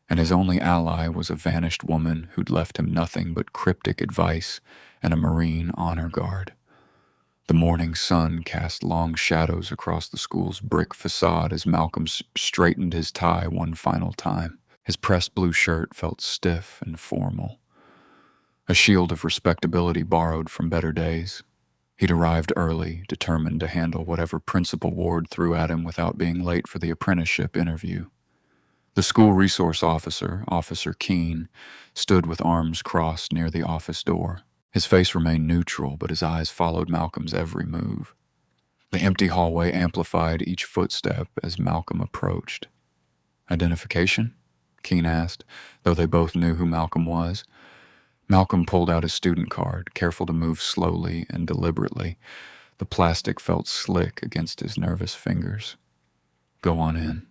and his only ally was a vanished woman who'd left him nothing but cryptic advice and a Marine honor guard. The morning sun cast long shadows across the school's brick facade as Malcolm straightened his tie one final time. His pressed blue shirt felt stiff and formal, a shield of respectability borrowed from better days. He'd arrived early, determined to handle whatever Principal Ward threw at him without being late for the apprenticeship interview. The school resource officer, Officer Keene, stood with arms crossed near the office door. His face remained neutral, but his eyes followed Malcolm's every move. The empty hallway amplified each footstep as Malcolm approached. Identification? Keene asked, though they both knew who Malcolm was. Malcolm pulled out his student card, careful to move slowly and deliberately. The plastic felt slick against his nervous fingers. Go on in.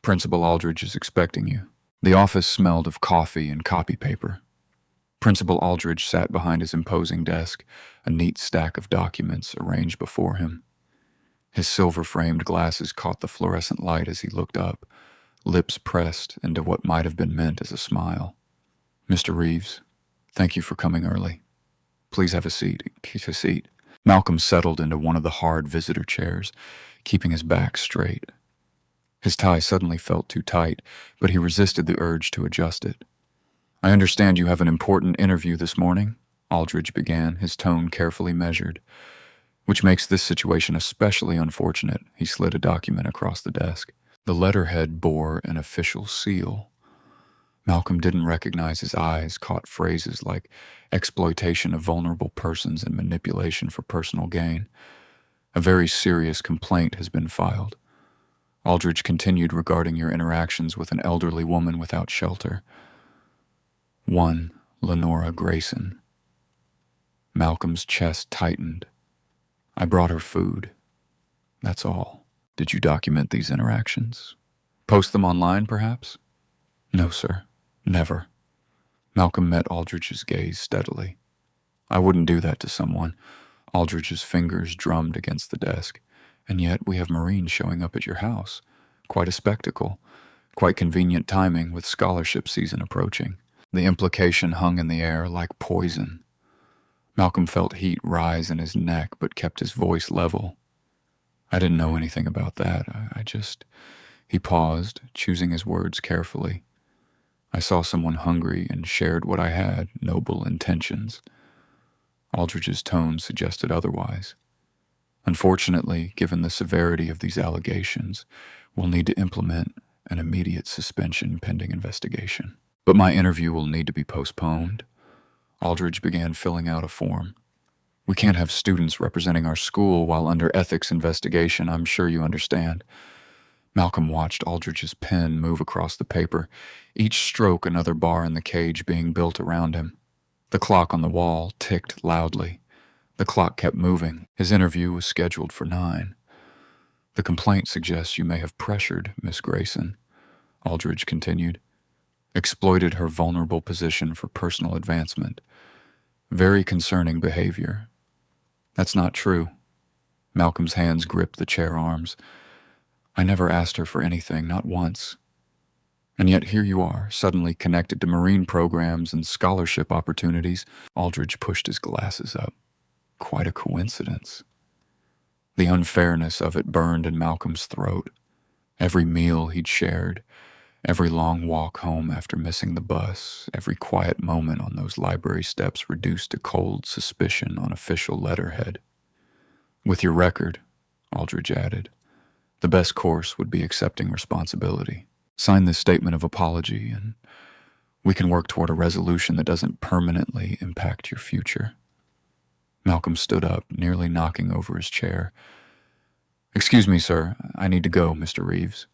Principal Aldridge is expecting you. The office smelled of coffee and copy paper. Principal Aldridge sat behind his imposing desk, a neat stack of documents arranged before him. His silver-framed glasses caught the fluorescent light as he looked up, lips pressed into what might have been meant as a smile. Mr. Reeves, thank you for coming early. Please have a seat. Keep a seat. Malcolm settled into one of the hard visitor chairs, keeping his back straight. His tie suddenly felt too tight, but he resisted the urge to adjust it. I understand you have an important interview this morning, Aldridge began, his tone carefully measured. Which makes this situation especially unfortunate. He slid a document across the desk. The letterhead bore an official seal. Malcolm didn't recognize his eyes, caught phrases like exploitation of vulnerable persons and manipulation for personal gain. A very serious complaint has been filed. Aldridge continued regarding your interactions with an elderly woman without shelter. 1. Lenora Grayson. Malcolm's chest tightened. I brought her food. That's all. Did you document these interactions? Post them online, perhaps? No, sir. Never. Malcolm met Aldridge's gaze steadily. I wouldn't do that to someone. Aldridge's fingers drummed against the desk. And yet we have Marines showing up at your house. Quite a spectacle. Quite convenient timing with scholarship season approaching. The implication hung in the air like poison. Malcolm felt heat rise in his neck, but kept his voice level. I didn't know anything about that. He paused, choosing his words carefully. I saw someone hungry and shared what I had, noble intentions. Aldridge's tone suggested otherwise. Unfortunately, given the severity of these allegations, we'll need to implement an immediate suspension pending investigation. But my interview will need to be postponed. Aldridge began filling out a form. We can't have students representing our school while under ethics investigation, I'm sure you understand. Malcolm watched Aldridge's pen move across the paper, each stroke another bar in the cage being built around him. The clock on the wall ticked loudly. The clock kept moving. His interview was scheduled for 9. The complaint suggests you may have pressured Miss Grayson, Aldridge continued. Exploited her vulnerable position for personal advancement. Very concerning behavior. That's not true. Malcolm's hands gripped the chair arms. I never asked her for anything, not once. And yet here you are, suddenly connected to Marine programs and scholarship opportunities. Aldridge pushed his glasses up. Quite a coincidence. The unfairness of it burned in Malcolm's throat. Every meal he'd shared, every long walk home after missing the bus, every quiet moment on those library steps reduced to cold suspicion on official letterhead. With your record, Aldridge added, the best course would be accepting responsibility. Sign this statement of apology, and we can work toward a resolution that doesn't permanently impact your future. Malcolm stood up, nearly knocking over his chair. Excuse me, sir. I need to go, Mr. Reeves.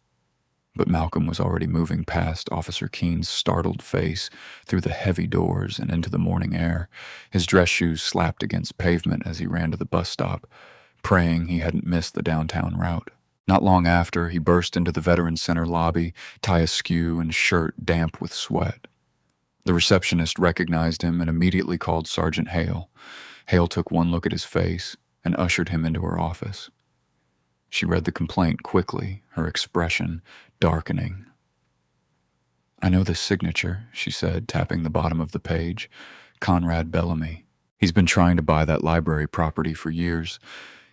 But Malcolm was already moving past Officer Keene's startled face through the heavy doors and into the morning air. His dress shoes slapped against pavement as he ran to the bus stop, praying he hadn't missed the downtown route. Not long after, he burst into the Veterans Center lobby, tie askew and shirt damp with sweat. The receptionist recognized him and immediately called Sergeant Hale. Hale took one look at his face and ushered him into her office. She read the complaint quickly, her expression darkening. I know this signature, she said, tapping the bottom of the page. Conrad Bellamy. He's been trying to buy that library property for years.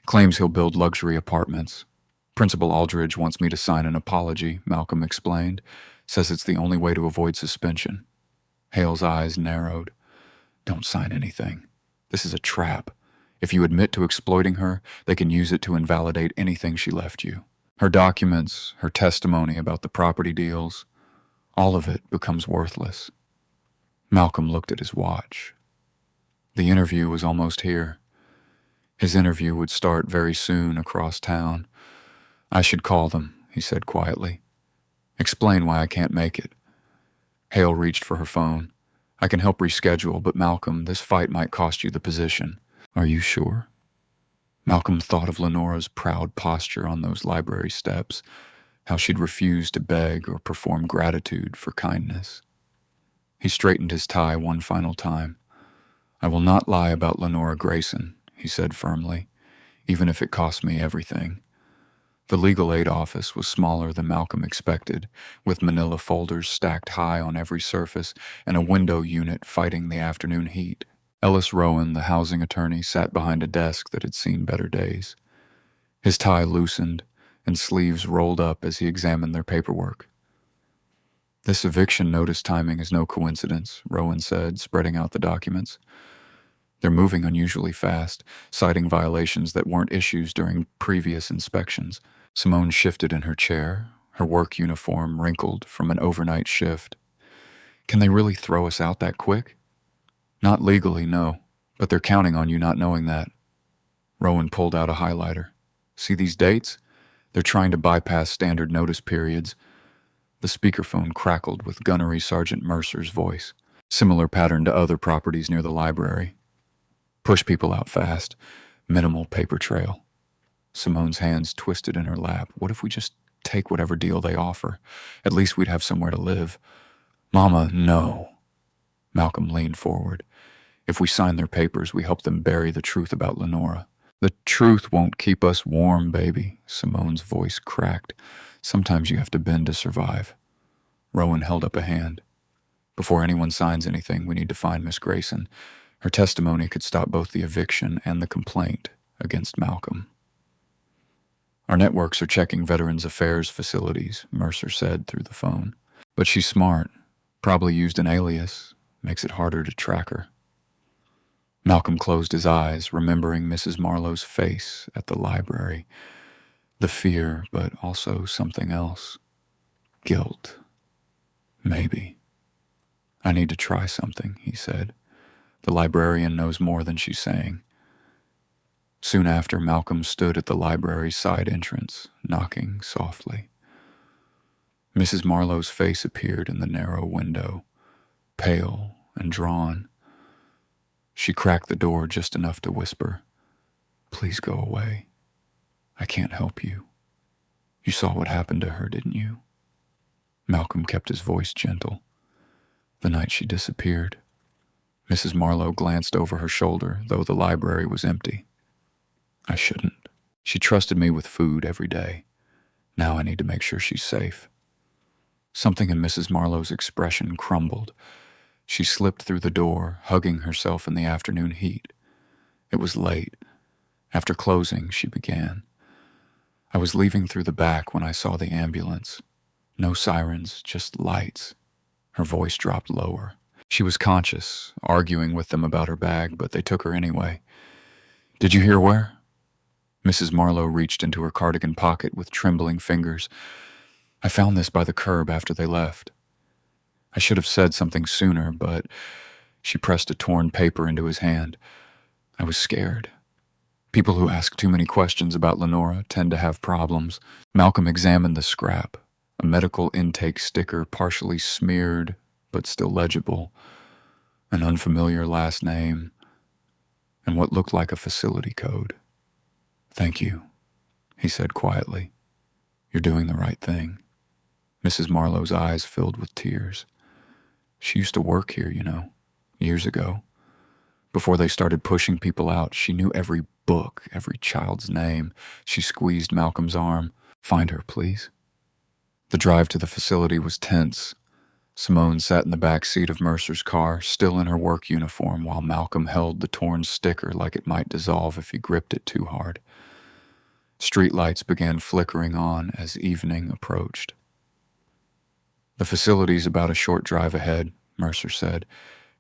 Claims he'll build luxury apartments. Principal Aldridge wants me to sign an apology, Malcolm explained. Says it's the only way to avoid suspension. Hale's eyes narrowed. Don't sign anything. This is a trap. If you admit to exploiting her, they can use it to invalidate anything she left you. Her documents, her testimony about the property deals, all of it becomes worthless. Malcolm looked at his watch. The interview was almost here. His interview would start very soon across town. I should call them, he said quietly. Explain why I can't make it. Hale reached for her phone. I can help reschedule, but Malcolm, this fight might cost you the position. Are you sure? Malcolm thought of Lenora's proud posture on those library steps, how she'd refused to beg or perform gratitude for kindness. He straightened his tie one final time. I will not lie about Lenora Grayson, he said firmly, even if it cost me everything. The legal aid office was smaller than Malcolm expected, with manila folders stacked high on every surface and a window unit fighting the afternoon heat. Ellis Rowan, the housing attorney, sat behind a desk that had seen better days. His tie loosened and sleeves rolled up as he examined their paperwork. This eviction notice timing is no coincidence, Rowan said, spreading out the documents. They're moving unusually fast, citing violations that weren't issues during previous inspections. Simone shifted in her chair, her work uniform wrinkled from an overnight shift. Can they really throw us out that quick? Not legally, no, but they're counting on you not knowing that. Rowan pulled out a highlighter. See these dates? They're trying to bypass standard notice periods. The speakerphone crackled with Gunnery Sergeant Mercer's voice, similar pattern to other properties near the library. Push people out fast. Minimal paper trail. Simone's hands twisted in her lap. What if we just take whatever deal they offer? At least we'd have somewhere to live. Mama, no. Malcolm leaned forward. If we sign their papers, we help them bury the truth about Lenora. The truth won't keep us warm, baby. Simone's voice cracked. Sometimes you have to bend to survive. Rowan held up a hand. Before anyone signs anything, we need to find Miss Grayson. Her testimony could stop both the eviction and the complaint against Malcolm. Our networks are checking Veterans Affairs facilities, Mercer said through the phone. But she's smart. Probably used an alias. Makes it harder to track her. Malcolm closed his eyes, remembering Mrs. Marlowe's face at the library. The fear, but also something else. Guilt. Maybe. I need to try something, he said. The librarian knows more than she's saying. Soon after, Malcolm stood at the library's side entrance, knocking softly. Mrs. Marlowe's face appeared in the narrow window, pale and drawn. She cracked the door just enough to whisper, "Please go away. I can't help you. You saw what happened to her, didn't you?" Malcolm kept his voice gentle. The night she disappeared. Mrs. Marlowe glanced over her shoulder, though the library was empty. I shouldn't. She trusted me with food every day. Now I need to make sure she's safe. Something in Mrs. Marlowe's expression crumbled. She slipped through the door, hugging herself in the afternoon heat. It was late. After closing, she began. I was leaving through the back when I saw the ambulance. No sirens, just lights. Her voice dropped lower. She was conscious, arguing with them about her bag, but they took her anyway. Did you hear where? Mrs. Marlowe reached into her cardigan pocket with trembling fingers. I found this by the curb after they left. I should have said something sooner, but she pressed a torn paper into his hand. I was scared. People who ask too many questions about Lenora tend to have problems. Malcolm examined the scrap, a medical intake sticker partially smeared but still legible, an unfamiliar last name, and what looked like a facility code. Thank you, he said quietly. You're doing the right thing. Mrs. Marlowe's eyes filled with tears. She used to work here, years ago. Before they started pushing people out, she knew every book, every child's name. She squeezed Malcolm's arm. Find her, please. The drive to the facility was tense. Simone sat in the back seat of Mercer's car, still in her work uniform, while Malcolm held the torn sticker like it might dissolve if he gripped it too hard. Streetlights began flickering on as evening approached. The facility's about a short drive ahead, Mercer said,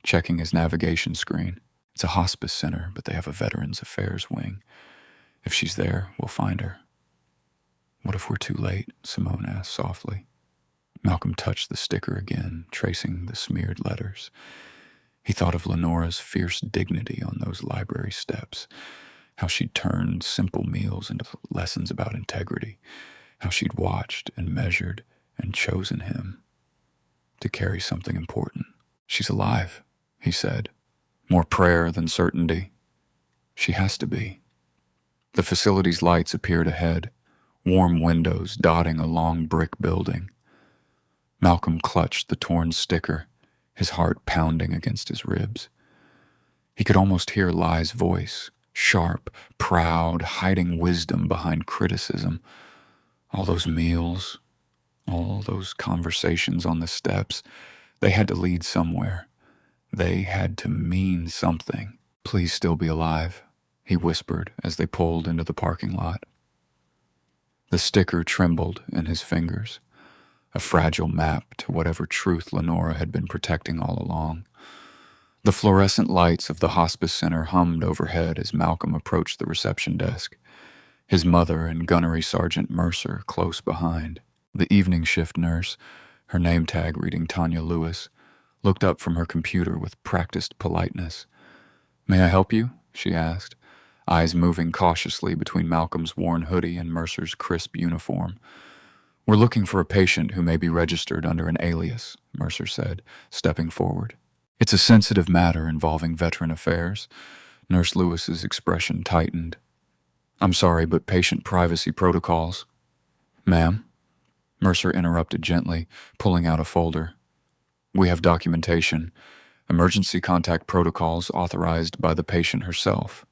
checking his navigation screen. It's a hospice center, but they have a Veterans Affairs wing. If she's there, we'll find her. What if we're too late? Simone asked softly. Malcolm touched the sticker again, tracing the smeared letters. He thought of Lenora's fierce dignity on those library steps, how she'd turned simple meals into lessons about integrity, how she'd watched and measured and chosen him to carry something important. She's alive, he said. More prayer than certainty. She has to be. The facility's lights appeared ahead, warm windows dotting a long brick building. Malcolm clutched the torn sticker, his heart pounding against his ribs. He could almost hear Lai's voice, sharp, proud, hiding wisdom behind criticism. All those meals, all those conversations on the steps, they had to lead somewhere. They had to mean something. Please still be alive, he whispered as they pulled into the parking lot. The sticker trembled in his fingers, a fragile map to whatever truth Lenora had been protecting all along. The fluorescent lights of the hospice center hummed overhead as Malcolm approached the reception desk, his mother and Gunnery Sergeant Mercer close behind. The evening shift nurse, her name tag reading Tanya Lewis, looked up from her computer with practiced politeness. "May I help you?" she asked, eyes moving cautiously between Malcolm's worn hoodie and Mercer's crisp uniform. "We're looking for a patient who may be registered under an alias," Mercer said, stepping forward. "It's a sensitive matter involving veteran affairs." Nurse Lewis's expression tightened. "I'm sorry, but patient privacy protocols." "Ma'am?" Mercer interrupted gently, pulling out a folder. "We have documentation, emergency contact protocols authorized by the patient herself."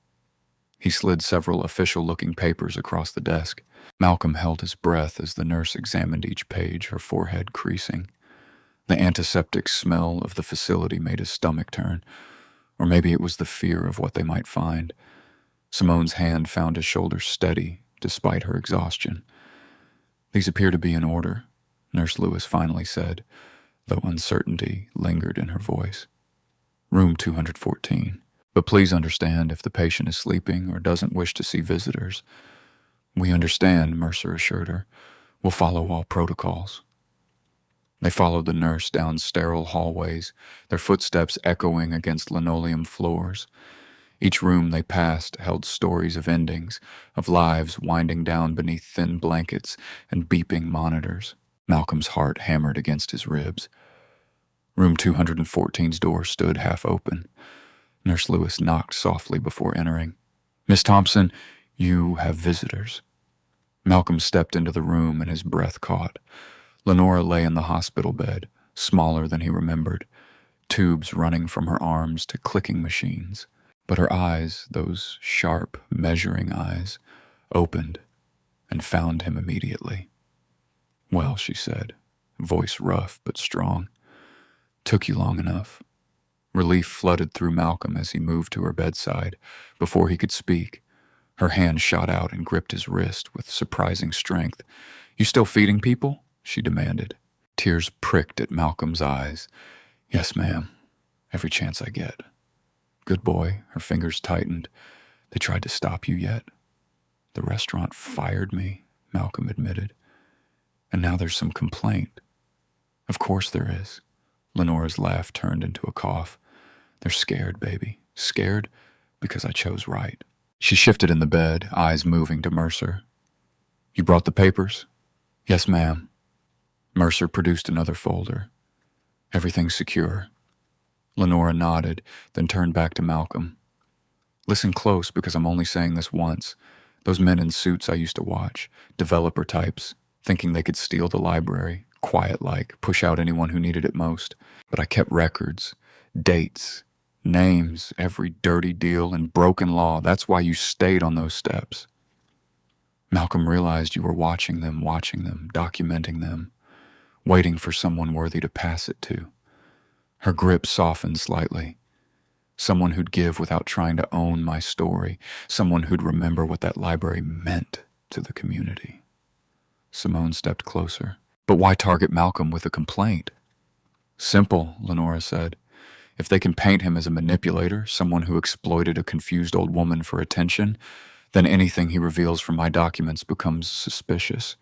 He slid several official-looking papers across the desk. Malcolm held his breath as the nurse examined each page, her forehead creasing. The antiseptic smell of the facility made his stomach turn, or maybe it was the fear of what they might find. Simone's hand found his shoulder steady, despite her exhaustion. "These appear to be in order," Nurse Lewis finally said, though uncertainty lingered in her voice. "Room 214. But please understand if the patient is sleeping or doesn't wish to see visitors." "We understand," Mercer assured her. "We'll follow all protocols." They followed the nurse down sterile hallways, their footsteps echoing against linoleum floors. Each room they passed held stories of endings, of lives winding down beneath thin blankets and beeping monitors. Malcolm's heart hammered against his ribs. Room 214's door stood half open. Nurse Lewis knocked softly before entering. "Miss Thompson, you have visitors." Malcolm stepped into the room and his breath caught. Lenora lay in the hospital bed, smaller than he remembered, tubes running from her arms to clicking machines. But her eyes, those sharp, measuring eyes, opened and found him immediately. "Well," she said, voice rough but strong. "Took you long enough." Relief flooded through Malcolm as he moved to her bedside. Before he could speak, her hand shot out and gripped his wrist with surprising strength. "You still feeding people?" she demanded. Tears pricked at Malcolm's eyes. "Yes, ma'am. Every chance I get." "Good boy." Her fingers tightened. "They tried to stop you yet?" "The restaurant fired me," Malcolm admitted. "And now there's some complaint." "Of course there is." Lenora's laugh turned into a cough. "They're scared, baby. Scared because I chose right." She shifted in the bed, eyes moving to Mercer. "You brought the papers?" "Yes, ma'am." Mercer produced another folder. "Everything's secure." Lenora nodded, then turned back to Malcolm. "Listen close, because I'm only saying this once. Those men in suits I used to watch, developer types, thinking they could steal the library, quiet-like, push out anyone who needed it most. But I kept records, dates, names, every dirty deal and broken law. That's why you stayed on those steps." Malcolm realized you were watching them, documenting them, waiting for someone worthy to pass it to. Her grip softened slightly. Someone who'd give without trying to own my story. Someone who'd remember what that library meant to the community. Simone stepped closer. "But why target Malcolm with a complaint?" "Simple," Lenora said. "If they can paint him as a manipulator, someone who exploited a confused old woman for attention, then anything he reveals from my documents becomes suspicious.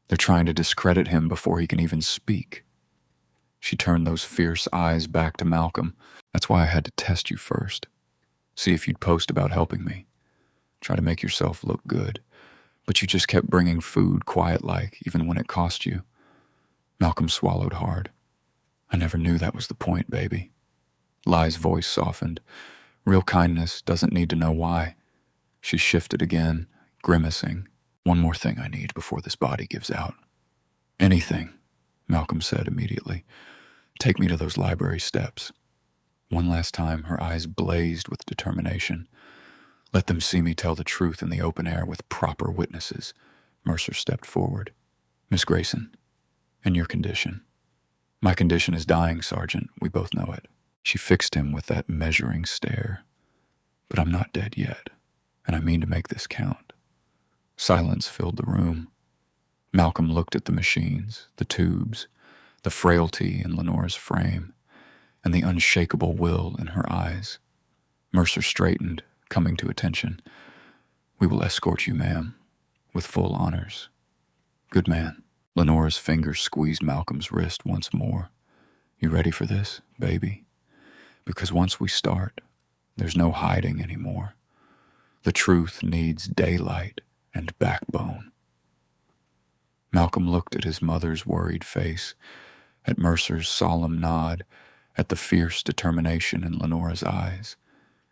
They're trying to discredit him before he can even speak." She turned those fierce eyes back to Malcolm. That's why I had to test you first. See if you'd post about helping me. Try to make yourself look good. But you just kept bringing food quiet-like, even when it cost you. Malcolm swallowed hard. I never knew that was the point, baby. Lai's voice softened. Real kindness doesn't need to know why. She shifted again, grimacing. One more thing I need before this body gives out. Anything, Malcolm said immediately. Take me to those library steps. One last time, her eyes blazed with determination. Let them see me tell the truth in the open air with proper witnesses. Mercer stepped forward. Miss Grayson, in your condition. My condition is dying, Sergeant. We both know it. She fixed him with that measuring stare. But I'm not dead yet, and I mean to make this count. Silence filled the room. Malcolm looked at the machines, the tubes, the frailty in Lenora's frame, and the unshakable will in her eyes. Mercer straightened, coming to attention. We will escort you, ma'am, with full honors. Good man. Lenora's fingers squeezed Malcolm's wrist once more. You ready for this, baby? Because once we start, there's no hiding anymore. The truth needs daylight and backbone. Malcolm looked at his mother's worried face, at Mercer's solemn nod, at the fierce determination in Lenora's eyes.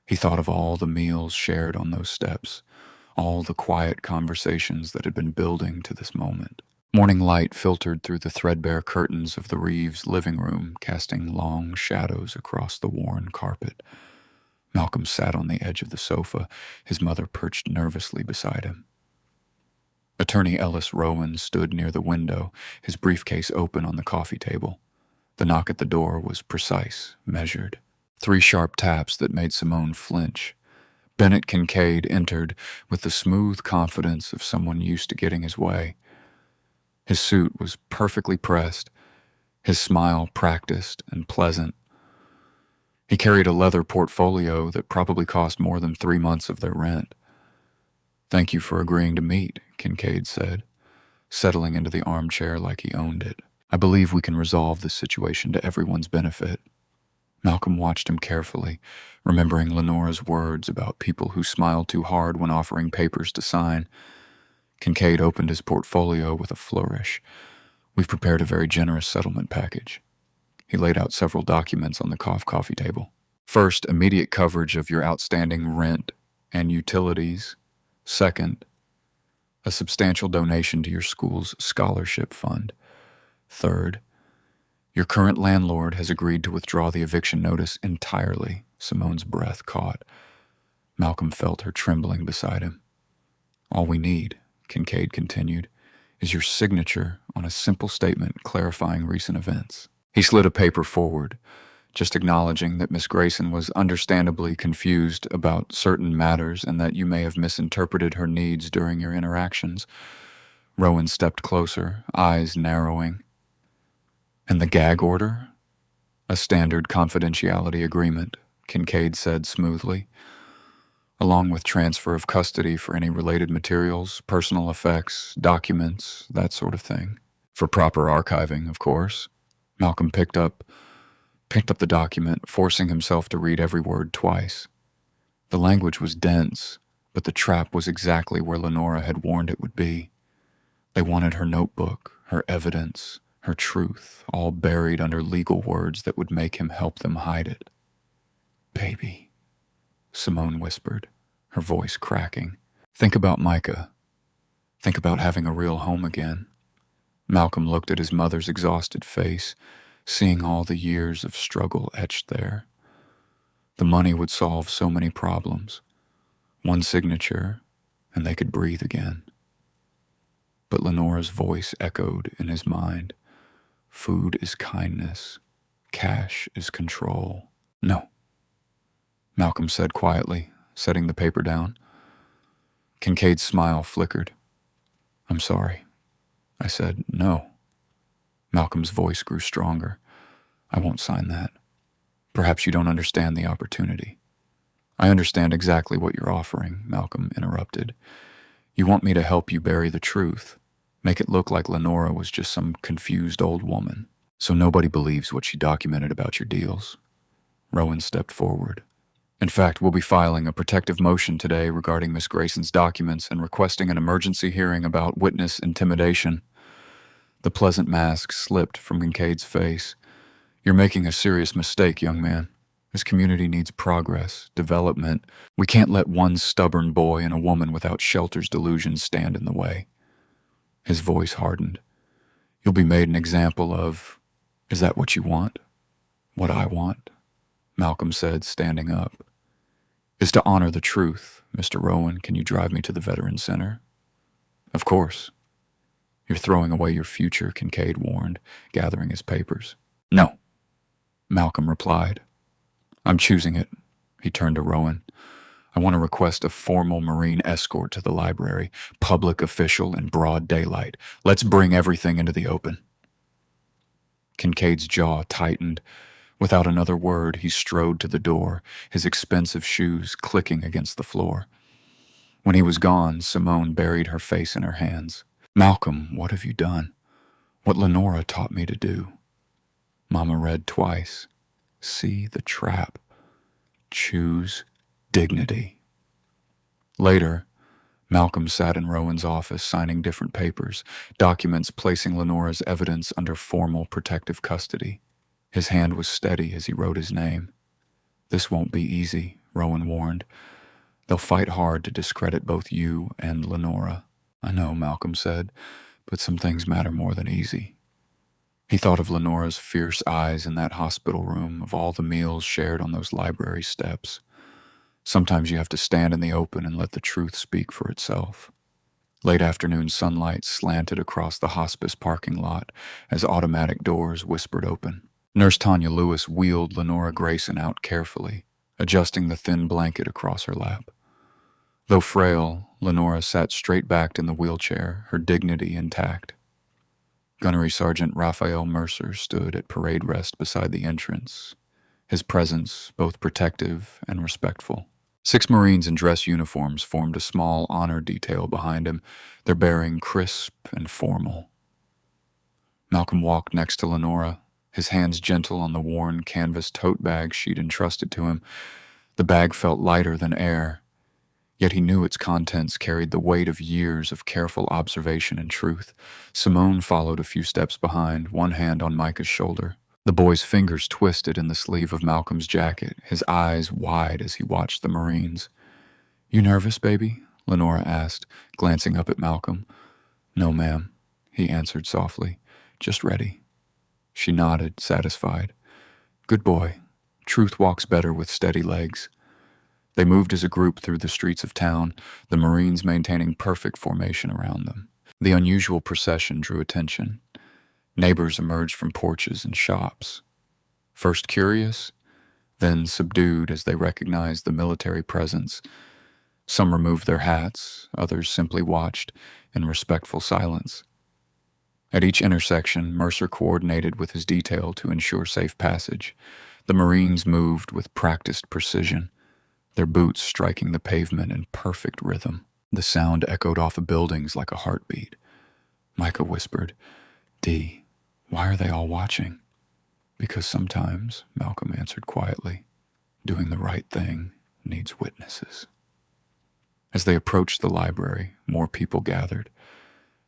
He thought of all the meals shared on those steps, all the quiet conversations that had been building to this moment. Morning light filtered through the threadbare curtains of the Reeves' living room, casting long shadows across the worn carpet. Malcolm sat on the edge of the sofa, his mother perched nervously beside him. Attorney Ellis Rowan stood near the window, his briefcase open on the coffee table. The knock at the door was precise, measured. 3 sharp taps that made Simone flinch. Bennett Kincaid entered with the smooth confidence of someone used to getting his way. His suit was perfectly pressed, his smile practiced and pleasant. He carried a leather portfolio that probably cost more than 3 months of their rent. Thank you for agreeing to meet, Kincaid said, settling into the armchair like he owned it. I believe we can resolve this situation to everyone's benefit. Malcolm watched him carefully, remembering Lenora's words about people who smile too hard when offering papers to sign. Kincaid opened his portfolio with a flourish. We've prepared a very generous settlement package. He laid out several documents on the coffee table. First, immediate coverage of your outstanding rent and utilities. Second, a substantial donation to your school's scholarship fund. Third, your current landlord has agreed to withdraw the eviction notice entirely. Simone's breath caught. Malcolm felt her trembling beside him. All we need, Kincaid continued, is your signature on a simple statement clarifying recent events. He slid a paper forward, just acknowledging that Miss Grayson was understandably confused about certain matters and that you may have misinterpreted her needs during your interactions. Rowan stepped closer, eyes narrowing. And the gag order? A standard confidentiality agreement, Kincaid said smoothly, along with transfer of custody for any related materials, personal effects, documents, that sort of thing. For proper archiving, of course. Malcolm picked up the document, forcing himself to read every word twice. The language was dense, but the trap was exactly where Lenora had warned it would be. They wanted her notebook, her evidence, her truth, all buried under legal words that would make him help them hide it. Baby, Simone whispered, her voice cracking. Think about Micah. Think about having a real home again. Malcolm looked at his mother's exhausted face, seeing all the years of struggle etched there. The money would solve so many problems. One signature, and they could breathe again. But Lenora's voice echoed in his mind. Food is kindness. Cash is control. No, Malcolm said quietly, setting the paper down. Kincaid's smile flickered. I'm sorry. I said, no. Malcolm's voice grew stronger. I won't sign that. Perhaps you don't understand the opportunity. I understand exactly what you're offering, Malcolm interrupted. You want me to help you bury the truth, make it look like Lenora was just some confused old woman. So nobody believes what she documented about your deals. Rowan stepped forward. In fact, we'll be filing a protective motion today regarding Miss Grayson's documents and requesting an emergency hearing about witness intimidation. The pleasant mask slipped from Kincaid's face. You're making a serious mistake, young man. This community needs progress, development. We can't let one stubborn boy and a woman without shelter's delusions stand in the way. His voice hardened. You'll be made an example of. Is that what you want? What I want? Malcolm said, standing up. Is to honor the truth. Mr. Rowan, can you drive me to the Veterans Center? Of course. You're throwing away your future, Kincaid warned, gathering his papers. No, Malcolm replied. I'm choosing it. He turned to Rowan. I want to request a formal Marine escort to the library, public official in broad daylight. Let's bring everything into the open. Kincaid's jaw tightened. Without another word, he strode to the door, his expensive shoes clicking against the floor. When he was gone, Simone buried her face in her hands. Malcolm, what have you done? What Lenora taught me to do. Mama read twice. See the trap. Choose dignity. Later, Malcolm sat in Rowan's office signing different papers, documents placing Lenora's evidence under formal protective custody. His hand was steady as he wrote his name. This won't be easy, Rowan warned. They'll fight hard to discredit both you and Lenora. I know, Malcolm said, but some things matter more than easy. He thought of Lenora's fierce eyes in that hospital room, of all the meals shared on those library steps. Sometimes you have to stand in the open and let the truth speak for itself. Late afternoon sunlight slanted across the hospice parking lot as automatic doors whispered open. Nurse Tanya Lewis wheeled Lenora Grayson out carefully, adjusting the thin blanket across her lap. Though frail, Lenora sat straight-backed in the wheelchair, her dignity intact. Gunnery Sergeant Raphael Mercer stood at parade rest beside the entrance, his presence both protective and respectful. 6 Marines in dress uniforms formed a small honor detail behind him, their bearing crisp and formal. Malcolm walked next to Lenora, his hands gentle on the worn canvas tote bag she'd entrusted to him. The bag felt lighter than air, yet he knew its contents carried the weight of years of careful observation and truth. Simone followed a few steps behind, one hand on Micah's shoulder. The boy's fingers twisted in the sleeve of Malcolm's jacket, his eyes wide as he watched the Marines. You nervous, baby? Lenora asked, glancing up at Malcolm. No, ma'am, he answered softly. Just ready. She nodded, satisfied. Good boy. Truth walks better with steady legs. They moved as a group through the streets of town, the Marines maintaining perfect formation around them. The unusual procession drew attention. Neighbors emerged from porches and shops. First curious, then subdued as they recognized the military presence. Some removed their hats, others simply watched in respectful silence. At each intersection, Mercer coordinated with his detail to ensure safe passage. The Marines moved with practiced precision, their boots striking the pavement in perfect rhythm. The sound echoed off the buildings like a heartbeat. Micah whispered, "Dee, why are they all watching?" Because sometimes, Malcolm answered quietly, doing the right thing needs witnesses. As they approached the library, more people gathered.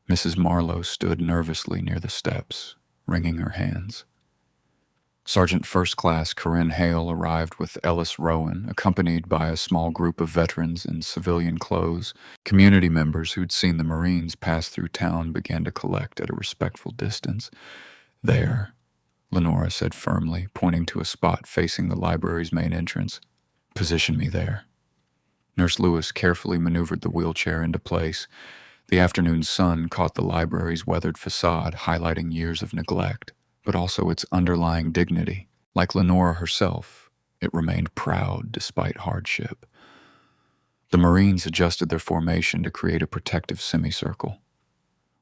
Mrs. Marlowe stood nervously near the steps, wringing her hands. Sergeant First Class Corinne Hale arrived with Ellis Rowan, accompanied by a small group of veterans in civilian clothes. Community members who'd seen the Marines pass through town began to collect at a respectful distance. There, Lenora said firmly, pointing to a spot facing the library's main entrance. Position me there. Nurse Lewis carefully maneuvered the wheelchair into place. The afternoon sun caught the library's weathered facade, highlighting years of neglect, but also its underlying dignity. Like Lenora herself, it remained proud despite hardship. The Marines adjusted their formation to create a protective semicircle.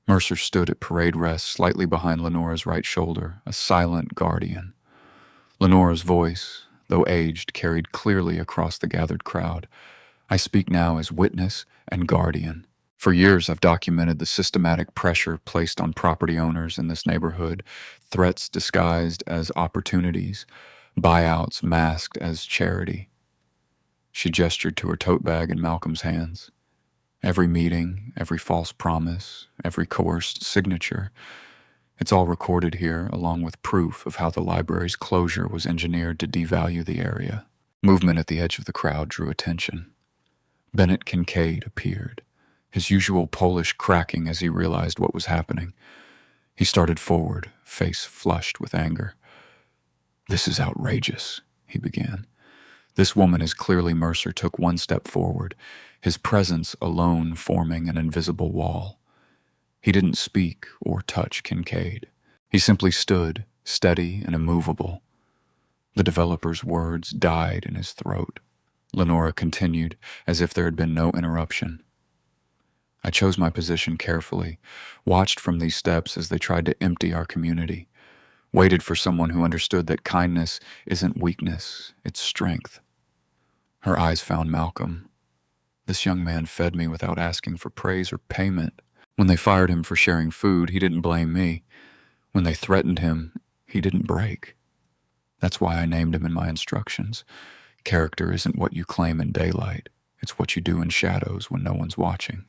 Mercer stood at parade rest slightly behind Lenora's right shoulder, a silent guardian. Lenora's voice, though aged, carried clearly across the gathered crowd. I speak now as witness and guardian. For years, I've documented the systematic pressure placed on property owners in this neighborhood, threats disguised as opportunities, buyouts masked as charity. She gestured to her tote bag in Malcolm's hands. Every meeting, every false promise, every coerced signature, it's all recorded here, along with proof of how the library's closure was engineered to devalue the area. Movement at the edge of the crowd drew attention. Bennett Kincaid appeared, his usual Polish cracking as he realized what was happening. He started forward, face flushed with anger. "This is outrageous," he began. "This woman is clearly..." Mercer took one step forward, his presence alone forming an invisible wall. He didn't speak or touch Kincaid. He simply stood, steady and immovable. The developer's words died in his throat. Lenora continued, as if there had been no interruption. "I chose my position carefully, watched from these steps as they tried to empty our community, waited for someone who understood that kindness isn't weakness, it's strength." Her eyes found Malcolm. "This young man fed me without asking for praise or payment. When they fired him for sharing food, he didn't blame me. When they threatened him, he didn't break. That's why I named him in my instructions. Character isn't what you claim in daylight. It's what you do in shadows when no one's watching."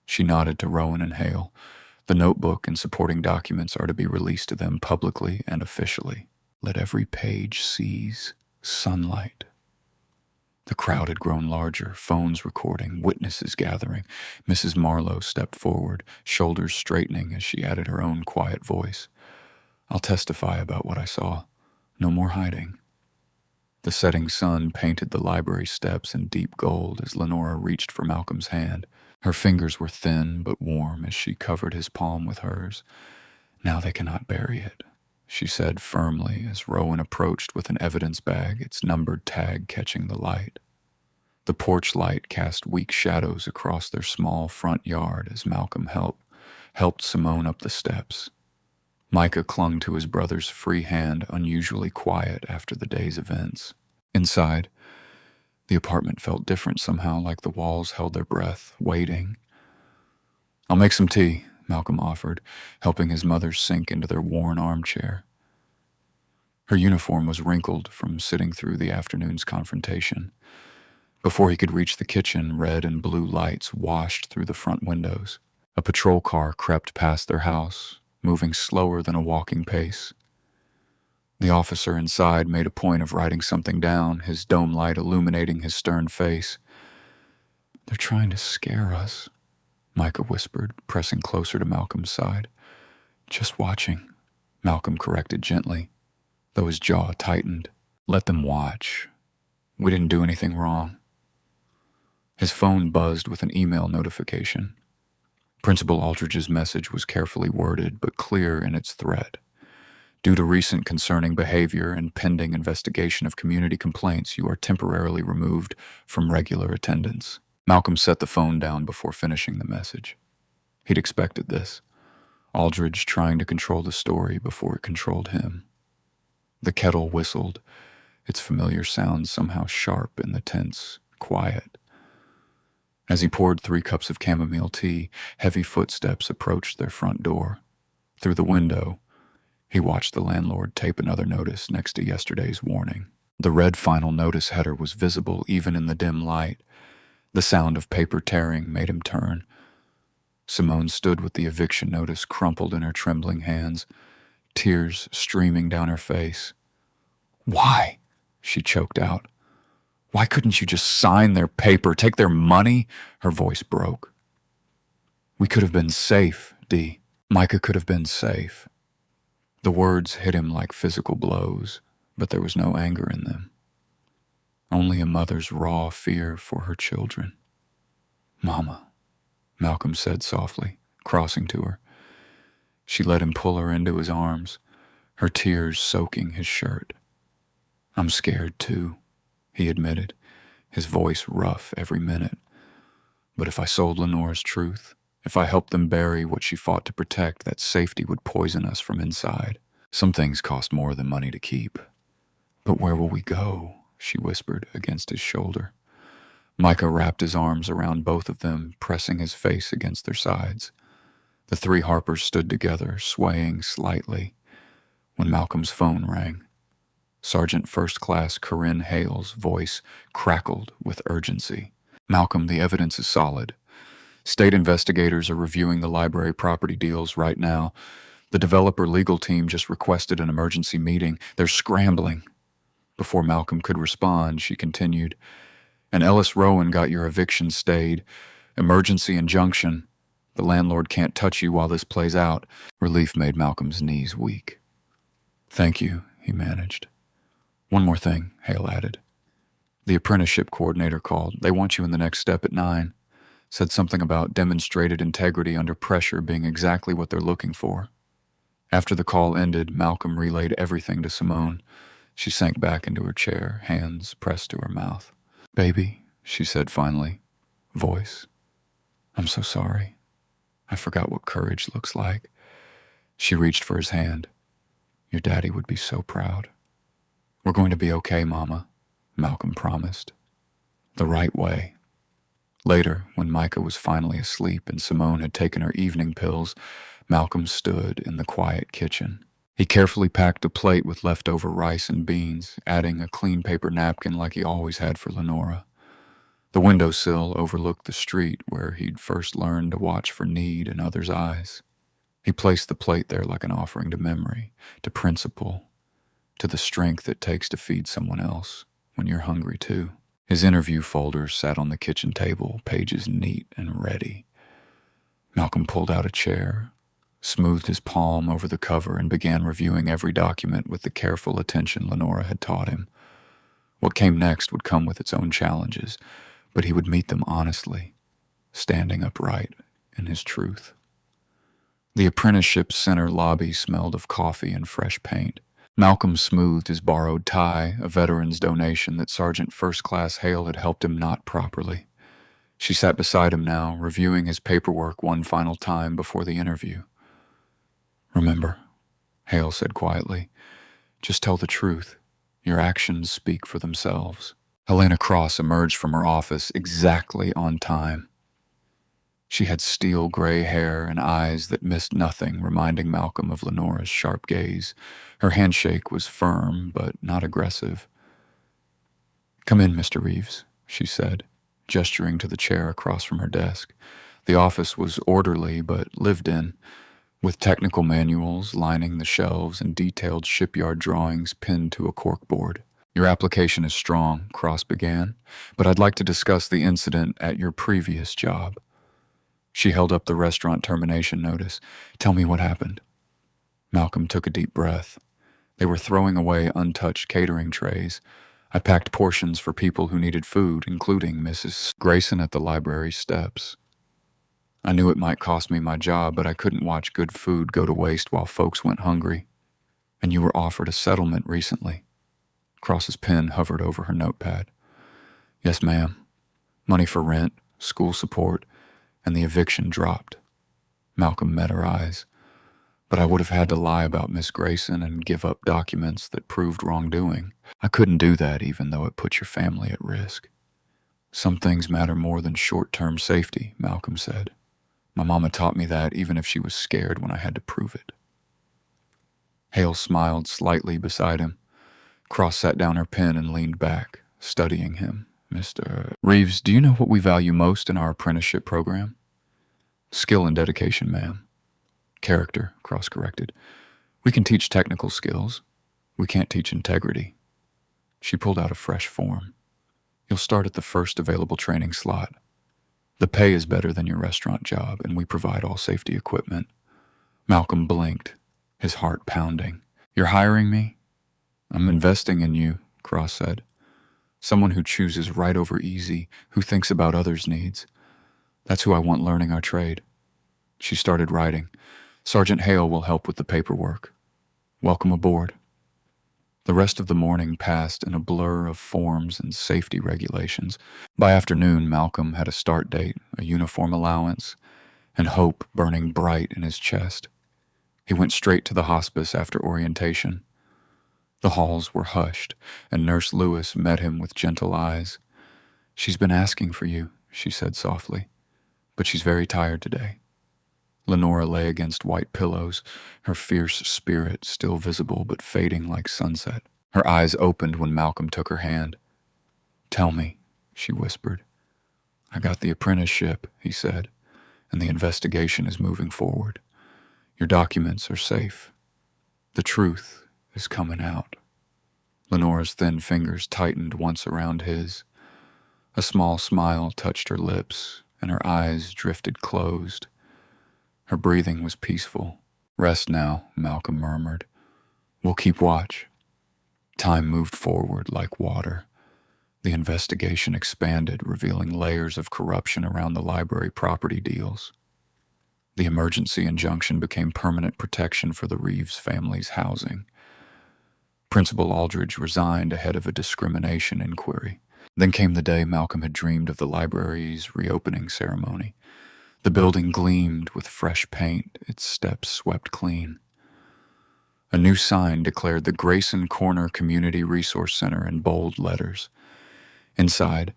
She nodded to Rowan and Hale. "The notebook and supporting documents are to be released to them publicly and officially. Let every page seize sunlight." The crowd had grown larger, phones recording, witnesses gathering. Mrs. Marlowe stepped forward, shoulders straightening as she added her own quiet voice. "I'll testify about what I saw. No more hiding." The setting sun painted the library steps in deep gold as Lenora reached for Malcolm's hand. Her fingers were thin but warm as she covered his palm with hers. "Now they cannot bury it," she said firmly as Rowan approached with an evidence bag, its numbered tag catching the light. The porch light cast weak shadows across their small front yard as Malcolm helped Simone up the steps. Micah clung to his brother's free hand, unusually quiet after the day's events. Inside, the apartment felt different somehow, like the walls held their breath, waiting. "I'll make some tea," Malcolm offered, helping his mother sink into their worn armchair. Her uniform was wrinkled from sitting through the afternoon's confrontation. Before he could reach the kitchen, red and blue lights washed through the front windows. A patrol car crept past their house, moving slower than a walking pace. The officer inside made a point of writing something down, his dome light illuminating his stern face. "They're trying to scare us," Micah whispered, pressing closer to Malcolm's side. "Just watching," Malcolm corrected gently, though his jaw tightened. "Let them watch. We didn't do anything wrong." His phone buzzed with an email notification. Principal Aldridge's message was carefully worded but clear in its threat. "Due to recent concerning behavior and pending investigation of community complaints, you are temporarily removed from regular attendance." Malcolm set the phone down before finishing the message. He'd expected this. Aldridge trying to control the story before it controlled him. The kettle whistled, its familiar sound somehow sharp in the tense quiet. As he poured 3 cups of chamomile tea, heavy footsteps approached their front door. Through the window, he watched the landlord tape another notice next to yesterday's warning. The red final notice header was visible even in the dim light. The sound of paper tearing made him turn. Simone stood with the eviction notice crumpled in her trembling hands, tears streaming down her face. "Why?" she choked out. "Why couldn't you just sign their paper, take their money?" Her voice broke. "We could have been safe, Dee. Micah could have been safe." The words hit him like physical blows, but there was no anger in them. Only a mother's raw fear for her children. "Mama," Malcolm said softly, crossing to her. She let him pull her into his arms, her tears soaking his shirt. "I'm scared too," he admitted, his voice rough every minute. "But if I sold Lenora's truth, if I helped them bury what she fought to protect, that safety would poison us from inside. Some things cost more than money to keep." "But where will we go?" she whispered against his shoulder. Micah wrapped his arms around both of them, pressing his face against their sides. The three Harpers stood together, swaying slightly, when Malcolm's phone rang. Sergeant First Class Corinne Hale's voice crackled with urgency. "Malcolm, the evidence is solid. State investigators are reviewing the library property deals right now. The developer legal team just requested an emergency meeting. They're scrambling." Before Malcolm could respond, she continued, "And Ellis Rowan got your eviction stayed. Emergency injunction. The landlord can't touch you while this plays out." Relief made Malcolm's knees weak. "Thank you," he managed. "One more thing," Hale added. "The apprenticeship coordinator called. They want you in the next step at 9. Said something about demonstrated integrity under pressure being exactly what they're looking for." After the call ended, Malcolm relayed everything to Simone. She sank back into her chair, hands pressed to her mouth. "Baby," she said finally, voice, "I'm so sorry. I forgot what courage looks like." She reached for his hand. "Your daddy would be so proud." "We're going to be okay, Mama," Malcolm promised. "The right way." Later, when Micah was finally asleep and Simone had taken her evening pills, Malcolm stood in the quiet kitchen. He carefully packed a plate with leftover rice and beans, adding a clean paper napkin like he always had for Lenora. The windowsill overlooked the street where he'd first learned to watch for need in others' eyes. He placed the plate there like an offering to memory, to principle, to the strength it takes to feed someone else when you're hungry too. His interview folders sat on the kitchen table, pages neat and ready. Malcolm pulled out a chair, smoothed his palm over the cover, and began reviewing every document with the careful attention Lenora had taught him. What came next would come with its own challenges, but he would meet them honestly, standing upright in his truth. The apprenticeship center lobby smelled of coffee and fresh paint. Malcolm smoothed his borrowed tie, a veteran's donation that Sergeant First Class Hale had helped him knot properly. She sat beside him now, reviewing his paperwork one final time before the interview. "Remember," Hale said quietly, "just tell the truth. Your actions speak for themselves." Helena Cross emerged from her office exactly on time. She had steel gray hair and eyes that missed nothing, reminding Malcolm of Lenora's sharp gaze. Her handshake was firm, but not aggressive. "Come in, Mr. Reeves," she said, gesturing to the chair across from her desk. The office was orderly but lived in, with technical manuals lining the shelves and detailed shipyard drawings pinned to a corkboard. "Your application is strong," Cross began, "but I'd like to discuss the incident at your previous job." She held up the restaurant termination notice. "Tell me what happened." Malcolm took a deep breath. They were throwing away untouched catering trays. "I packed portions for people who needed food, including Mrs. Grayson at the library steps. I knew it might cost me my job, but I couldn't watch good food go to waste while folks went hungry. And you were offered a settlement recently." Cross's pen hovered over her notepad. "Yes, ma'am. Money for rent, school support, and the eviction dropped." Malcolm met her eyes. "But I would have had to lie about Miss Grayson and give up documents that proved wrongdoing. I couldn't do that even though it put your family at risk." "Some things matter more than short-term safety," Malcolm said. "My mama taught me that even if she was scared when I had to prove it." Hale smiled slightly beside him. Cross sat down her pen and leaned back, studying him. "Mr. Reeves, do you know what we value most in our apprenticeship program?" "Skill and dedication, ma'am." "Character," Cross corrected. "We can teach technical skills. We can't teach integrity." She pulled out a fresh form. "You'll start at the first available training slot. The pay is better than your restaurant job, and we provide all safety equipment." Malcolm blinked, his heart pounding. "You're hiring me?" "I'm investing in you," Cross said. "Someone who chooses right over easy, who thinks about others' needs. That's who I want learning our trade." She started writing. "Sergeant Hale will help with the paperwork. Welcome aboard." The rest of the morning passed in a blur of forms and safety regulations. By afternoon, Malcolm had a start date, a uniform allowance, and hope burning bright in his chest. He went straight to the hospice after orientation. The halls were hushed, and Nurse Lewis met him with gentle eyes. "She's been asking for you," she said softly, "but she's very tired today." Lenora lay against white pillows, her fierce spirit still visible but fading like sunset. Her eyes opened when Malcolm took her hand. "Tell me," she whispered. "I got the apprenticeship," he said, "and the investigation is moving forward. Your documents are safe. The truth is coming out." Lenora's thin fingers tightened once around his. A small smile touched her lips, and her eyes drifted closed. Her breathing was peaceful. "Rest now," Malcolm murmured. "We'll keep watch." Time moved forward like water. The investigation expanded, revealing layers of corruption around the library property deals. The emergency injunction became permanent protection for the Reeves family's housing. Principal Aldridge resigned ahead of a discrimination inquiry. Then came the day Malcolm had dreamed of, the library's reopening ceremony. The building gleamed with fresh paint, its steps swept clean. A new sign declared the Grayson Corner Community Resource Center in bold letters. Inside,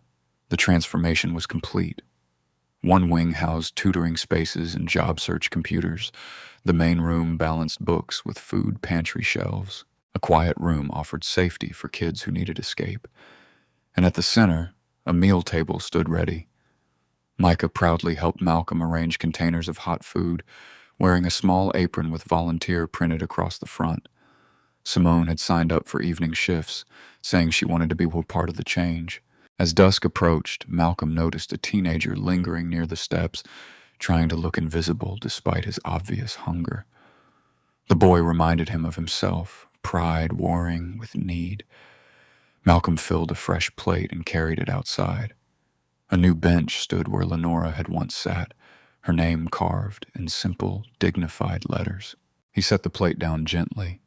the transformation was complete. One wing housed tutoring spaces and job search computers. The main room balanced books with food pantry shelves. A quiet room offered safety for kids who needed escape. And at the center, a meal table stood ready. Micah proudly helped Malcolm arrange containers of hot food, wearing a small apron with volunteer printed across the front. Simone had signed up for evening shifts, saying she wanted to be part of the change. As dusk approached, Malcolm noticed a teenager lingering near the steps, trying to look invisible despite his obvious hunger. The boy reminded him of himself, pride warring with need. Malcolm filled a fresh plate and carried it outside. A new bench stood where Lenora had once sat, her name carved in simple, dignified letters. He set the plate down gently.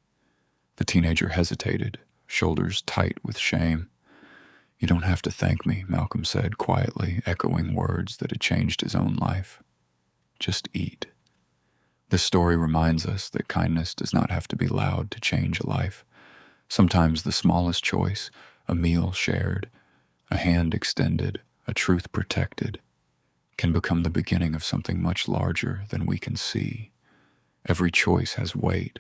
The teenager hesitated, shoulders tight with shame. "You don't have to thank me," Malcolm said quietly, echoing words that had changed his own life. "Just eat." This story reminds us that kindness does not have to be loud to change a life. Sometimes the smallest choice, a meal shared, a hand extended, a truth protected, can become the beginning of something much larger than we can see. Every choice has weight,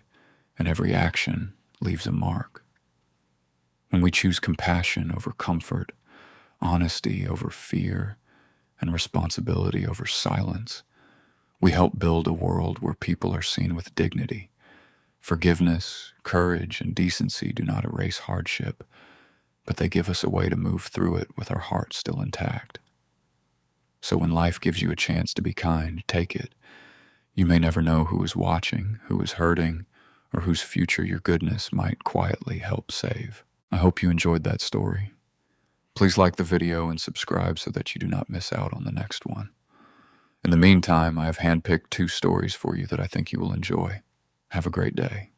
and every action leaves a mark. When we choose compassion over comfort, honesty over fear, and responsibility over silence, we help build a world where people are seen with dignity. Forgiveness, courage, and decency do not erase hardship, but they give us a way to move through it with our hearts still intact. So when life gives you a chance to be kind, take it. You may never know who is watching, who is hurting, or whose future your goodness might quietly help save. I hope you enjoyed that story. Please like the video and subscribe so that you do not miss out on the next one. In the meantime, I have handpicked 2 stories for you that I think you will enjoy. Have a great day.